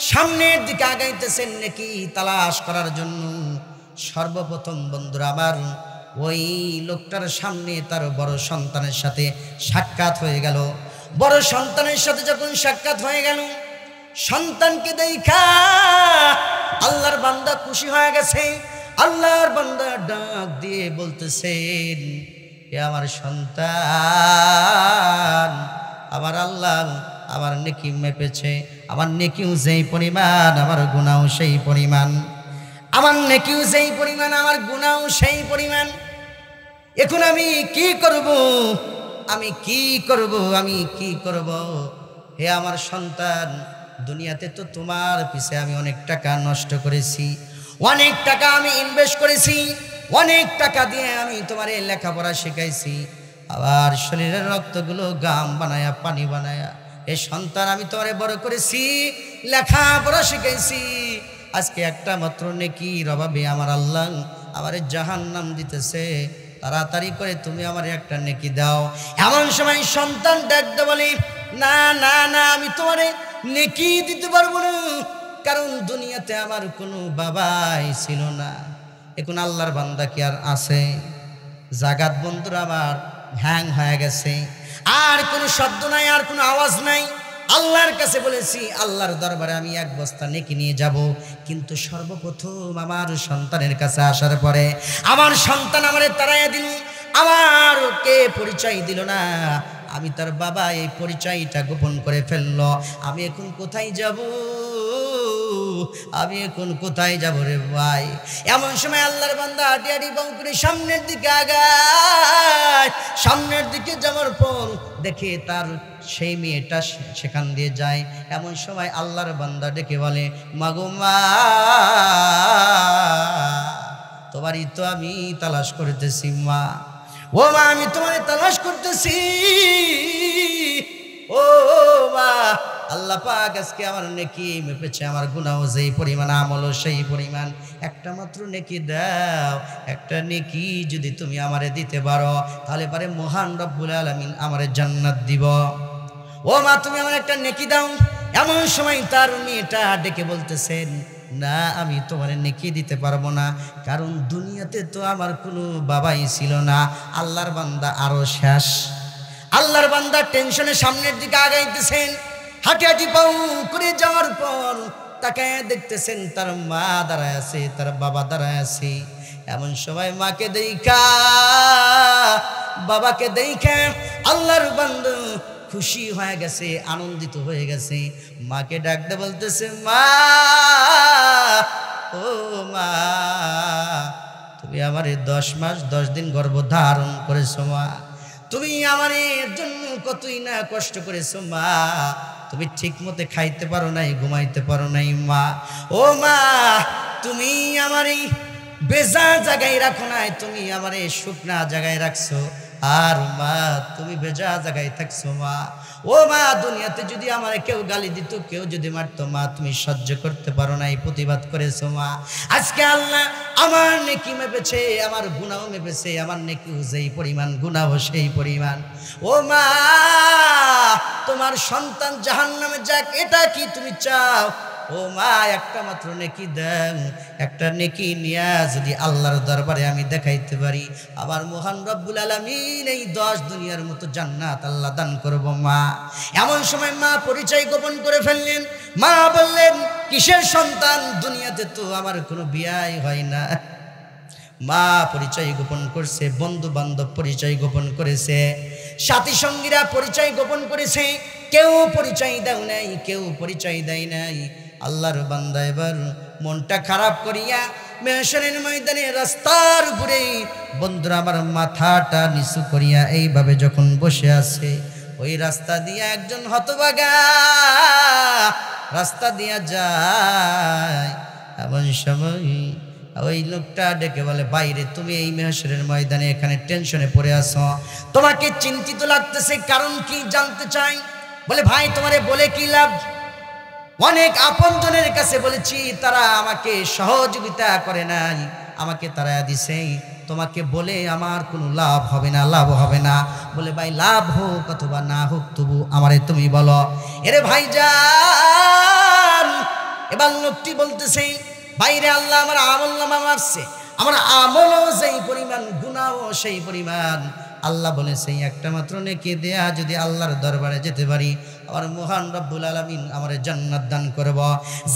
সামনের দিকে আগাইতেছেন নেকি তালাশ করার জন্য। সর্বপ্রথম বন্ধুরা আমার, ওই লোকটার সামনে তার বড় সন্তানের সাথে সাক্ষাৎ হয়ে গেল। বড় সন্তানের সাথে যখন সাক্ষাৎ হয়ে গেল, সন্তানকে দেখা আল্লাহর বান্দা খুশি হয়ে গেছে। আল্লাহর বান্দা ডাক দিয়ে বলতেছেন, এ আমার সন্তান, আমার আল্লাহ আমার নেকি মেপেছে, আমার নেকিও যেই পরিমাণ আমার গুনাহও সেই পরিমাণ, আমার নেকিও যেই পরিমাণ আমার গুনাহও সেই পরিমাণ। এখন আমি কি করব? আমি কি করব? আমি কি করব? হে আমার সন্তান, দুনিয়াতে তো তোমার পিছে আমি অনেক টাকা নষ্ট করেছি, অনেক টাকা আমি ইনভেস্ট করেছি, অনেক টাকা দিয়ে আমি তোমার লেখাপড়া শিখাইছি, আবার শরীরের রক্তগুলো গাম বানায়া পানি বানায়া এই সন্তান আমি তোমারে বড় করেছি, লেখাপড়া শিখাইছি। আজকে একটা মাত্র নেকির অভাবে আমার আল্লাহ আমারে জাহান্নাম দিতেছে, তাড়াতাড়ি করে তুমি আমার একটা নেকি দাও। এমন সময় সন্তান ডাকতে বলে, না না না, আমি তোমারে নেকি দিতে পারবো না, কারণ দুনিয়াতে আমার কোনো বাবাই ছিল না। এখন আল্লাহর বান্দা কি আর আছে? জাগাত বন্ধুরা আমার হ্যাং হয়ে গেছে, আর কোনো শব্দ নাই, আর কোনো আওয়াজ নাই। আল্লাহর কাছে বলেছি, আল্লাহর দরবারে আমি এক বস্তা নেকি নিয়ে যাব, কিন্তু সর্বপ্রথম আমার সন্তানের কাছে আসার পরে আমার সন্তান আমারে তাড়াইয়া দিল, আমার কে পরিচয় দিল না, আমি তার বাবা, এই পরিচয়টা গোপন করে ফেলল। আমি এখন কোথায় যাব, আমি এখন কোথায় যাব রে ভাই? এমন সময় আল্লাহর বান্দা হাঁটি হাঁটি বাউ করে সামনের দিকে আগায়। সামনের দিকে যাওয়ার পর দেখে তার সেই মেয়েটা সেখান দিয়ে যায়। এমন সময় আল্লাহর বান্দা ডেকে বলে, মাগো মা, তোমারই তো আমি তালাশ করতেছি মা। ও মা, আমি তোমার তালাশ করতেছি। ও মা, আল্লাহ পাক আজকে আমার নেকি মেপেছে, আমার গুনাহ যেই পরিমাণ, আমলও সেই পরিমাণ। একটা মাত্র নেকি দাও, একটা নেকি যদি তুমি আমারে দিতে পারো, তাহলে পারে মহান রব্বুল আলামিন আমারে জান্নাত দিব। ও মা, তুমি আমার একটা নেকি দাও। এমন সময় তার মেয়েটা ডেকে বলতেছেন, না, আমি তোমার নেকি দিতে পারবো না, কারণ দুনিয়াতে তো আমার কোনো বাবাই ছিল না। আল্লাহর বান্দা আরো শেষ। আল্লাহর বান্দা টেনশনে সামনের দিকে আগাইতেছেন। হাঁটি হাঁটি পাউ করে যাওয়ার পর তাকায় দেখতেছেন তার মা দাঁড়ায় আছে, তার বাবা দাঁড়ায় আছে। এমন সময় মাকে দেখা, বাবাকে দেখা আল্লাহর বান্দা খুশি হয়ে গেছে, আনন্দিত হয়ে গেছে। মাকে ডাকতে বলতেছে, মা, ও মা, তুমি আমারে 10 মাস 10 দিন গর্ভধারণ করেছো মা, তুমি আমার জন্য কতই না কষ্ট করেছো মা, তুমি ঠিক মতো খাইতে পারো নাই, ঘুমাইতে পারো নাই মা। ও মা, তুমি আমার এই বেজা জায়গায় রাখো নাই, তুমি আমার এই শুকনা জায়গায় রাখছো। আর মা, তুমি বেজা জায়গায় থাকছো মা। ও মা, দুনিয়াতে যদি আমার কেউ গালি দিত, কেউ যদি মারতো মা, তুমি সহ্য করতে পারো নাই, প্রতিবাদ করেছো মা। আজকে আল্লাহ আমার নেকি মেপেছে, আমার গুনাহ মেপেছে, আমার নেকি যেই পরিমাণ, গুনাহ সেই পরিমাণ। ও মা, তোমার সন্তান জাহান্নামে যাক, এটা কি তুমি চাও? ও মা, একটা মাত্র নেকি দেন, একটা নেকি নিয়া যদি আল্লাহর দরবারে আমি দেখাইতে পারি, আবার মহান রব্বুল আলামিন এই 10 দুনিয়ার মতো জান্নাত আল্লাহ দান করব মা। এমন সময় মা পরিচয় গোপন করে ফেললেন। মা বললেন, কিসের সন্তান? দুনিয়াতে তো আমার কোনো বিয়াই হয় না। মা পরিচয় গোপন করছে, বন্ধু বান্ধব পরিচয় গোপন করেছে, সাথী সঙ্গীরা পরিচয় গোপন করেছে, কেউ পরিচয় দেয় নাই, কেউ পরিচয় দেয় নাই। আল্লাহর বান্দা এবার মনটা খারাপ করিয়া মেহশরের ময়দানে রাস্তার উপরে বন্ধুরা আমার মাথাটা নিচু করিয়া এইভাবে যখন বসে আছে, ওই রাস্তা দিয়া একজন হতভাগা রাস্তা দিয়া যায়। এমন সময় ওই লোকটা ডেকে বলে, বাইরে তুমি এই মেহশরের ময়দানে এখানে টেনশনে পড়ে আছো, তোমাকে চিন্তিত লাগতেছে, কারণ কি জানতে চাই? বলে, ভাই তোমারে বলে কি লাভ? অনেক আপনজনের কাছে বলেছি, তারা আমাকে সহযোগিতা করে নাই, আমাকে তারা দিছে, তোমাকে বলে আমার কোনো লাভ হবে না, লাভ হবে না। বলে, ভাই লাভ হোক অথবা না হোক, তবু আমারে তুমি বলো। এরে ভাইজান, এবার লোকটি বলতেছে, বাইরে আল্লাহ আমার আমল নামা মারছে, আমার আমলও সেই পরিমাণ, গুনাহও সেই পরিমাণ। আল্লাহ বলেছে, একটা মাত্র নেকি দেয়া যদি আল্লাহর দরবারে যেতে পারি, আমার মহান রব্বুল আলামিন আমার জান্নাত দান করব।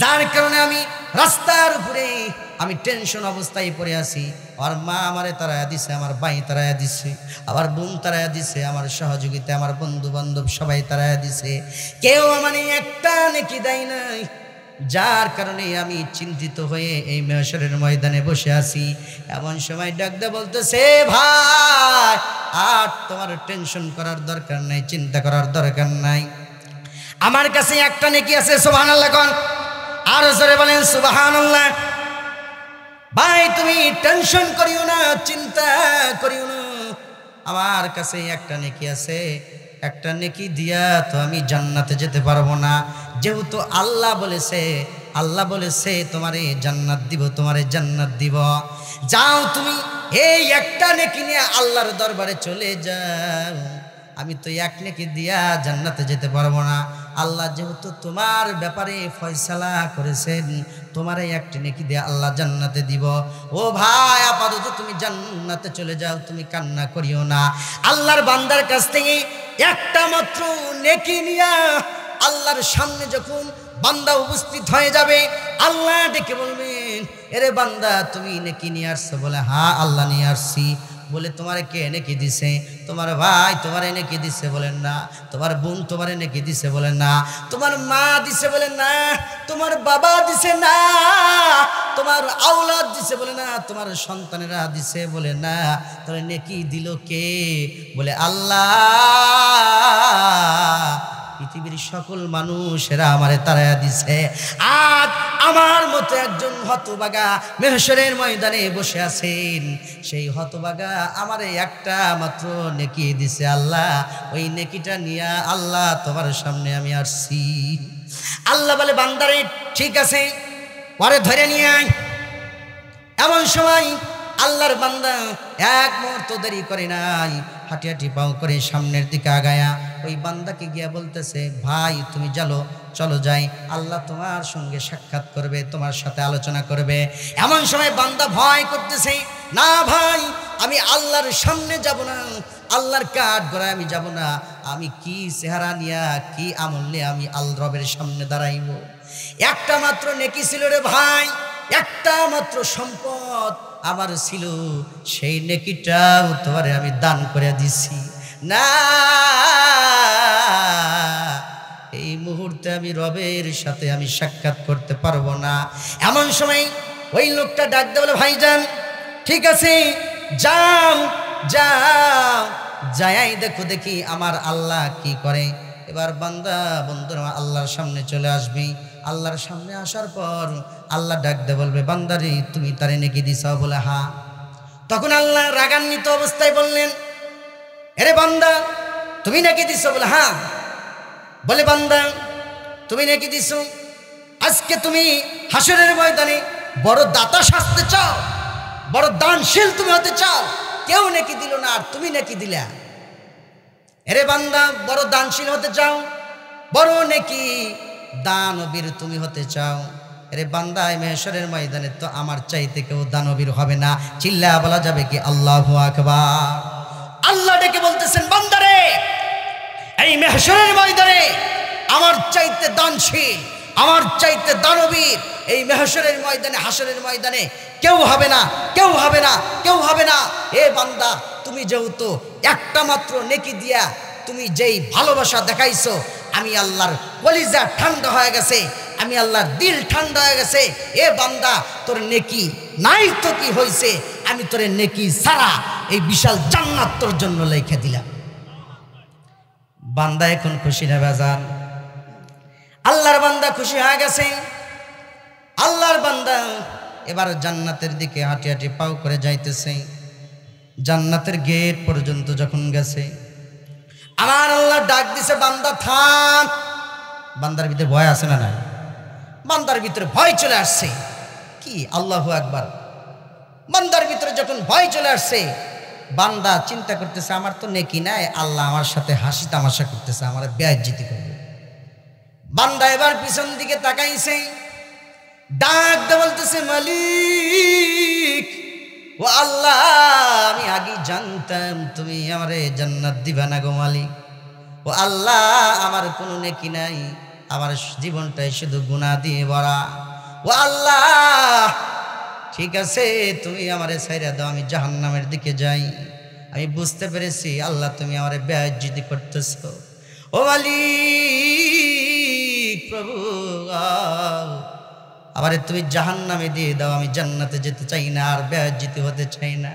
যার কারণে আমি রাস্তার উপরে আমি টেনশন অবস্থায় পড়ে আছি। আমার মা আমারে তাড়াইয়া দিছে, আমার ভাই তাড়াইয়া দিছে, আমার বোন তাড়াইয়া দিছে, আমার সহযোগিতা, আমার বন্ধু বান্ধব সবাই তাড়াইয়া দিছে, কেউ আমার একটা নেকি দেয় নাই। যার কারণে আমি চিন্তিত হয়ে এই মেহশরের ময়দানে বসে আছি। এমন সময় ডাকতে বলতেছে, ভাই আর তোমার টেনশন করার দরকার নাই, চিন্তা করার দরকার নাই, আমার কাছে একটা নেকি আছে। সুবহানাল্লাহ কোন? আর জোরে বলেন সুবহানাল্লাহ। ভাই তুমি টেনশন করিও না, চিন্তা করিও না, আমার কাছে একটা নেকি আছে। একটা নেকি দিয়া তো আমি জান্নাতে যেতে পারবো না, যেহেতু আল্লাহ বলেছে তোমারে জান্নাত দিব, তোমারে জান্নাত দিব। যাও তুমি এই একটা নেকি নিয়ে আল্লাহর দরবারে চলে যাও। আমি তো এক নেকি দিয়া জান্নাতে যেতে পারবো না। আল্লাহ যেহেতু তোমার ব্যাপারে ফয়সালা করেছেন, তোমার এই একটি নেকি দিয়ে আল্লাহ জান্নাতে দিব। ও ভাই, আপাতত তুমি জান্নাতে চলে যাও, তুমি কান্না করিও না। আল্লাহর বান্দার কাছ থেকে একটা মাত্র নেকি নিয়া আল্লাহর সামনে যখন বান্দা উপস্থিত হয়ে যাবে, আল্লাহ ডেকে বলবেন, এরে বান্দা তুমি নেকি নিয়ে আসছো? বলে হ্যাঁ আল্লাহ নিয়ে আসছি। বলে তোমারে কে নেকি দিছে? তোমার ভাই তোমারে নেকি দিছে? বলেন না। তোমার বোন তোমারে নেকি দিছে? বলেন না। তোমার মা দিছে? বলেন না। তোমার বাবা দিছে? না। তোমার আওলাদ দিছে? বলে না। তোমার সন্তানেরা দিছে? বলে না। তোরে নেকি দিল কে? বলে আল্লাহ। পৃথিবীর সকল মানুষেরা আমারে তাড়াইয়া দিছে, আজ আমার মতো একজন হতভাগা মেহশরের ময়দানে বসে আছেন। সেই হতভাগা আমারে একটা মাত্র নেকি দিছে আল্লাহ, ওই নেকিটা নিয়ে আল্লাহ তোমার সামনে আমি আসছি। আল্লাহ বলে বান্দারে ঠিক আছে, পরে ধরে নিয়ে আয়। এমন সময় আল্লাহর বান্দা এক মুহূর্ত দেরি করে নাই, হাঁটি হাঁটি পাও করে সামনের দিকে আগায়া ওই বান্দাকে গিয়া বলতেছে, ভাই তুমি চলো যাই, আল্লাহ তোমার সঙ্গে সাক্ষাৎ করবে, তোমার সাথে আলোচনা করবে। এমন সময় বান্দা ভয় করতেছে, না ভাই আমি আল্লাহর সামনে যাব না, আল্লাহর কাঠ গড়ায় আমি যাব না। আমি কি চেহারা নিয়া কি আমল নিয়ে আমি রবের সামনে দাঁড়াইব? একটা মাত্র নেকি ছিল রে ভাই, একটা মাত্র সম্পদ আমার ছিল, সেই নেকিটাও তোমারে আমি দান করে দিছি। না, এই মুহূর্তে আমি রবের সাথে আমি সাক্ষাৎ করতে পারবো না। এমন সময় ওই লোকটা ডাক দিয়ে বলে, ভাইজান ঠিক আছে যাও যাও, যাই দেখো দেখি আমার আল্লাহ কি করে। এবার বান্দা বন্ধুরা আল্লাহর সামনে চলে আসবি। আল্লাহর সামনে আসার পর আল্লাহ ডাক দিয়ে বলবে, বান্দারে তুমি তারে নেকি দিছাও? বলে হ্যাঁ। তখন আল্লাহ রাগান্বিত অবস্থায় বললেন, এরে বান্দা তুমি নেকি দিছো? বলে হ্যাঁ। বলে বান্দা তুমি নেকি দিছো, আজকে তুমি হাসরের ময়দানে বড় দাতা সাজতে চাও, বড় দানশীল তুমি হতে চাও, কেউ নেকি দিল না আর তুমি নেকি দিলা। এরে বান্দা বড় দানশীল হতে চাও, বড় নেকি দানবীর তুমি হতে চাও। এরে বান্দা মেহশরের ময়দানে তো আমার চাইতে কেউ দানবীর হবে না। চিল্লা বলা যাবে কি আল্লাহু আকবার? আল্লাহ ডেকে বলতেছেন, বান্দারে এই মেহশরের ময়দানে আমার চাইতে দানশীল, আমার চাইতে দানবীর এই মেহশরের ময়দানে হাসরের ময়দানে কেউ হবে না, কেউ হবে না, কেউ হবে না। এ বান্দা তুমি যেহেতু একটা মাত্র নেকি দিয়া তুমি যেই ভালোবাসা দেখাইছো, আমি আল্লাহর কলিজা ঠান্ডা হয়ে গেছে, আমি আল্লাহর দিল ঠান্ডা হয়ে গেছে। এ বান্দা তোর নেকি নাই তো কি হয়েছে, আমি তোর নেকি সারা এই বিশাল জান্নাত তোর জন্য লিখে দিলাম। বান্দা এখন খুশি না বেজান? আল্লাহর বান্দা খুশি হয়ে গেছে। আল্লাহর বান্দা এবার জান্নাতের দিকে হাঁটি হাঁটি পাও করে যাইতেছে। জান্নাতের গেট পর্যন্ত যখন গেছে, আমার আল্লাহ ডাক দিছে, বান্দা থাম। বান্দার ভিতরে ভয় আছে না? নাই, বান্দার ভিতরে ভয় চলে আসছে। কি আল্লাহু আকবার! বান্দার ভিতরে যখন ভয় চলে আসছে, বান্দা চিন্তা করতেছে, আমার তো নেকি নাই, আল্লাহ আমার সাথে হাসি তামাশা করতেছে, আমার বেয়াজ্জতি করবে। বান্দা এবার পিছন দিকে তাকাইছে, ডাক দিয়ে বলতেছে, মালিক ও আল্লাহ, আমি আগে জানতাম তুমি আমারে জান্নাত দিবা না গো মালিক। ও আল্লাহ, আমার কোনো নেকি নাই, আমার জীবনটাই শুধু গুনাহ দিয়ে ভরা। ও আল্লাহ ঠিক আছে, তুমি আমারে ছাইরা দাও, আমি জাহান্নামের দিকে যাই। আমি বুঝতে পেরেছি আল্লাহ তুমি আমারে বেয়াজ্জতি করতেছো। ও মালিক প্রভু, আমারে তুমি জাহান্নামে দিয়ে দাও, আমি জান্নাতে যেতে চাই না, আর বেয়াজ্জতি হতে চাই না।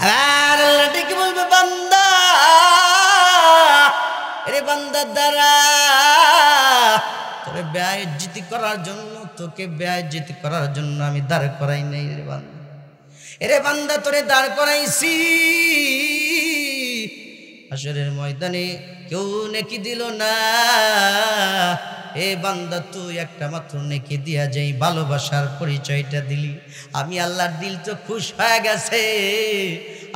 আর আল্লাহ ডেকে বলবে, বান্দা রে বান্দা দাঁড়া, তোরে বেয়াজ্জতি করার জন্য, তোকে বেয়াজ্জতি করার জন্য আমি দাঁড় করাই নাই রে বান্দা। এরে বান্দা তোরে দাঁড় করাইছি, হাসরের ময়দানে কেউ নেকি দিল না। এ বান্দা তুই একটা মাত্র নেকি দিয়া যেই ভালোবাসার পরিচয়টা দিলি, আমি আল্লাহর দিল তো খুশ হয়ে গেছে,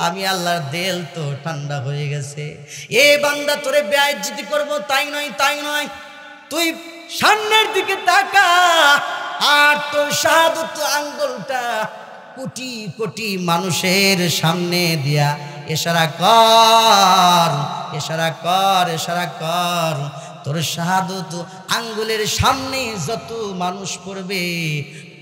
আমি আল্লাহর দিল তো ঠান্ডা হয়ে গেছে। এ বান্দা তোরে বেয়াজ্জতি করব তাই নয়, তাই নয়, তুই সামনের দিকে তাকা, আর তোর শাহাদত আঙ্গুলটা কোটি কোটি মানুষের সামনে দিয়া ইশারা কর, ইশারা কর, ইশারা কর। তোর শাহাদত আঙ্গুলের সামনে যত মানুষ পড়বে,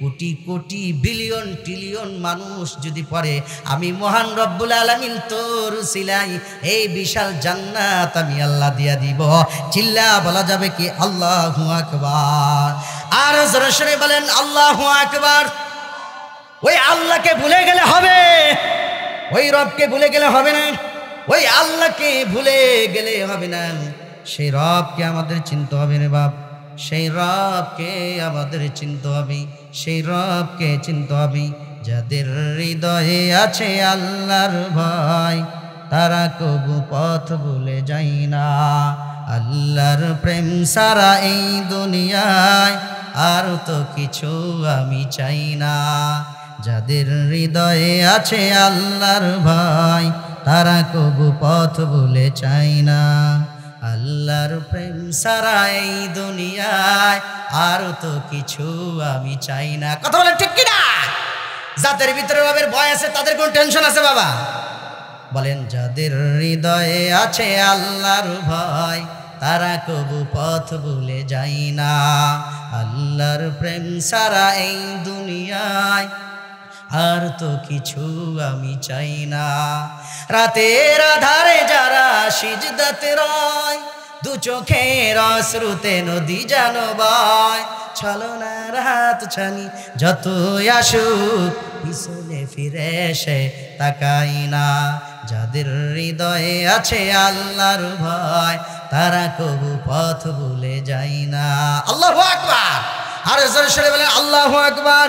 কোটি কোটি বিলিয়ন ট্রিলিয়ন মানুষ যদি পড়ে, আমি মহান রব্বুল আলামিন তোর সিলাই এই বিশাল জান্নাত আমি আল্লাহ দিয়া দিব। চিল্লা বলা যাবে কি আল্লাহু আকবার? আর জোরে সরে বলেন আল্লাহু আকবার। ওই আল্লাহকে ভুলে গেলে হবে, ওই রবকে ভুলে গেলে হবে না, ওই আল্লাহকে ভুলে গেলে হবে না। সেই রবকে আমাদের চিনতে হবে রে বাপ, সেই রবকে আমাদের চিনতে হবে, সেই রবকে চিনতে হবে। যাদের হৃদয়ে আছে আল্লাহর ভয়, তারা কবু পথ ভুলে যায় না। আল্লাহর প্রেম সারা এই দুনিয়ায় আর তো কিছু আমি চাই না। যাদের হৃদয়ে আছে আল্লাহর ভয়, তারা কবু পথ ভুলে চায় না। আল্লাহর প্রেম সারা এই দুনিয়ায় আর তো কিছু আমি চাই না। কথা বলেন ঠিক কিনা? যাদের ভিতরে রবের ভয় আছে তাদের কোন টেনশন আছে বাবা? বলেন যাদের হৃদয়ে আছে আল্লাহর ভয়, তারা কবু পথ ভুলে যায় না। আল্লাহর প্রেম সারা এই দুনিয়ায় আর তো কিছু আমি চাই না। রাতের আধারে যারা সিজদাতে রয়, দু চোখের অশ্রুতে নদী যেন বয়। ছলনার হাত ছানি যতই আসুক, পিছনে ফিরে এসে তাকাই না। যাদের হৃদয়ে আছে আল্লাহর ভয়, তারা কবু পথ ভুলে যায় না। আল্লাহু আকবার। আর জোরে সরে বলেন আল্লাহু আকবার।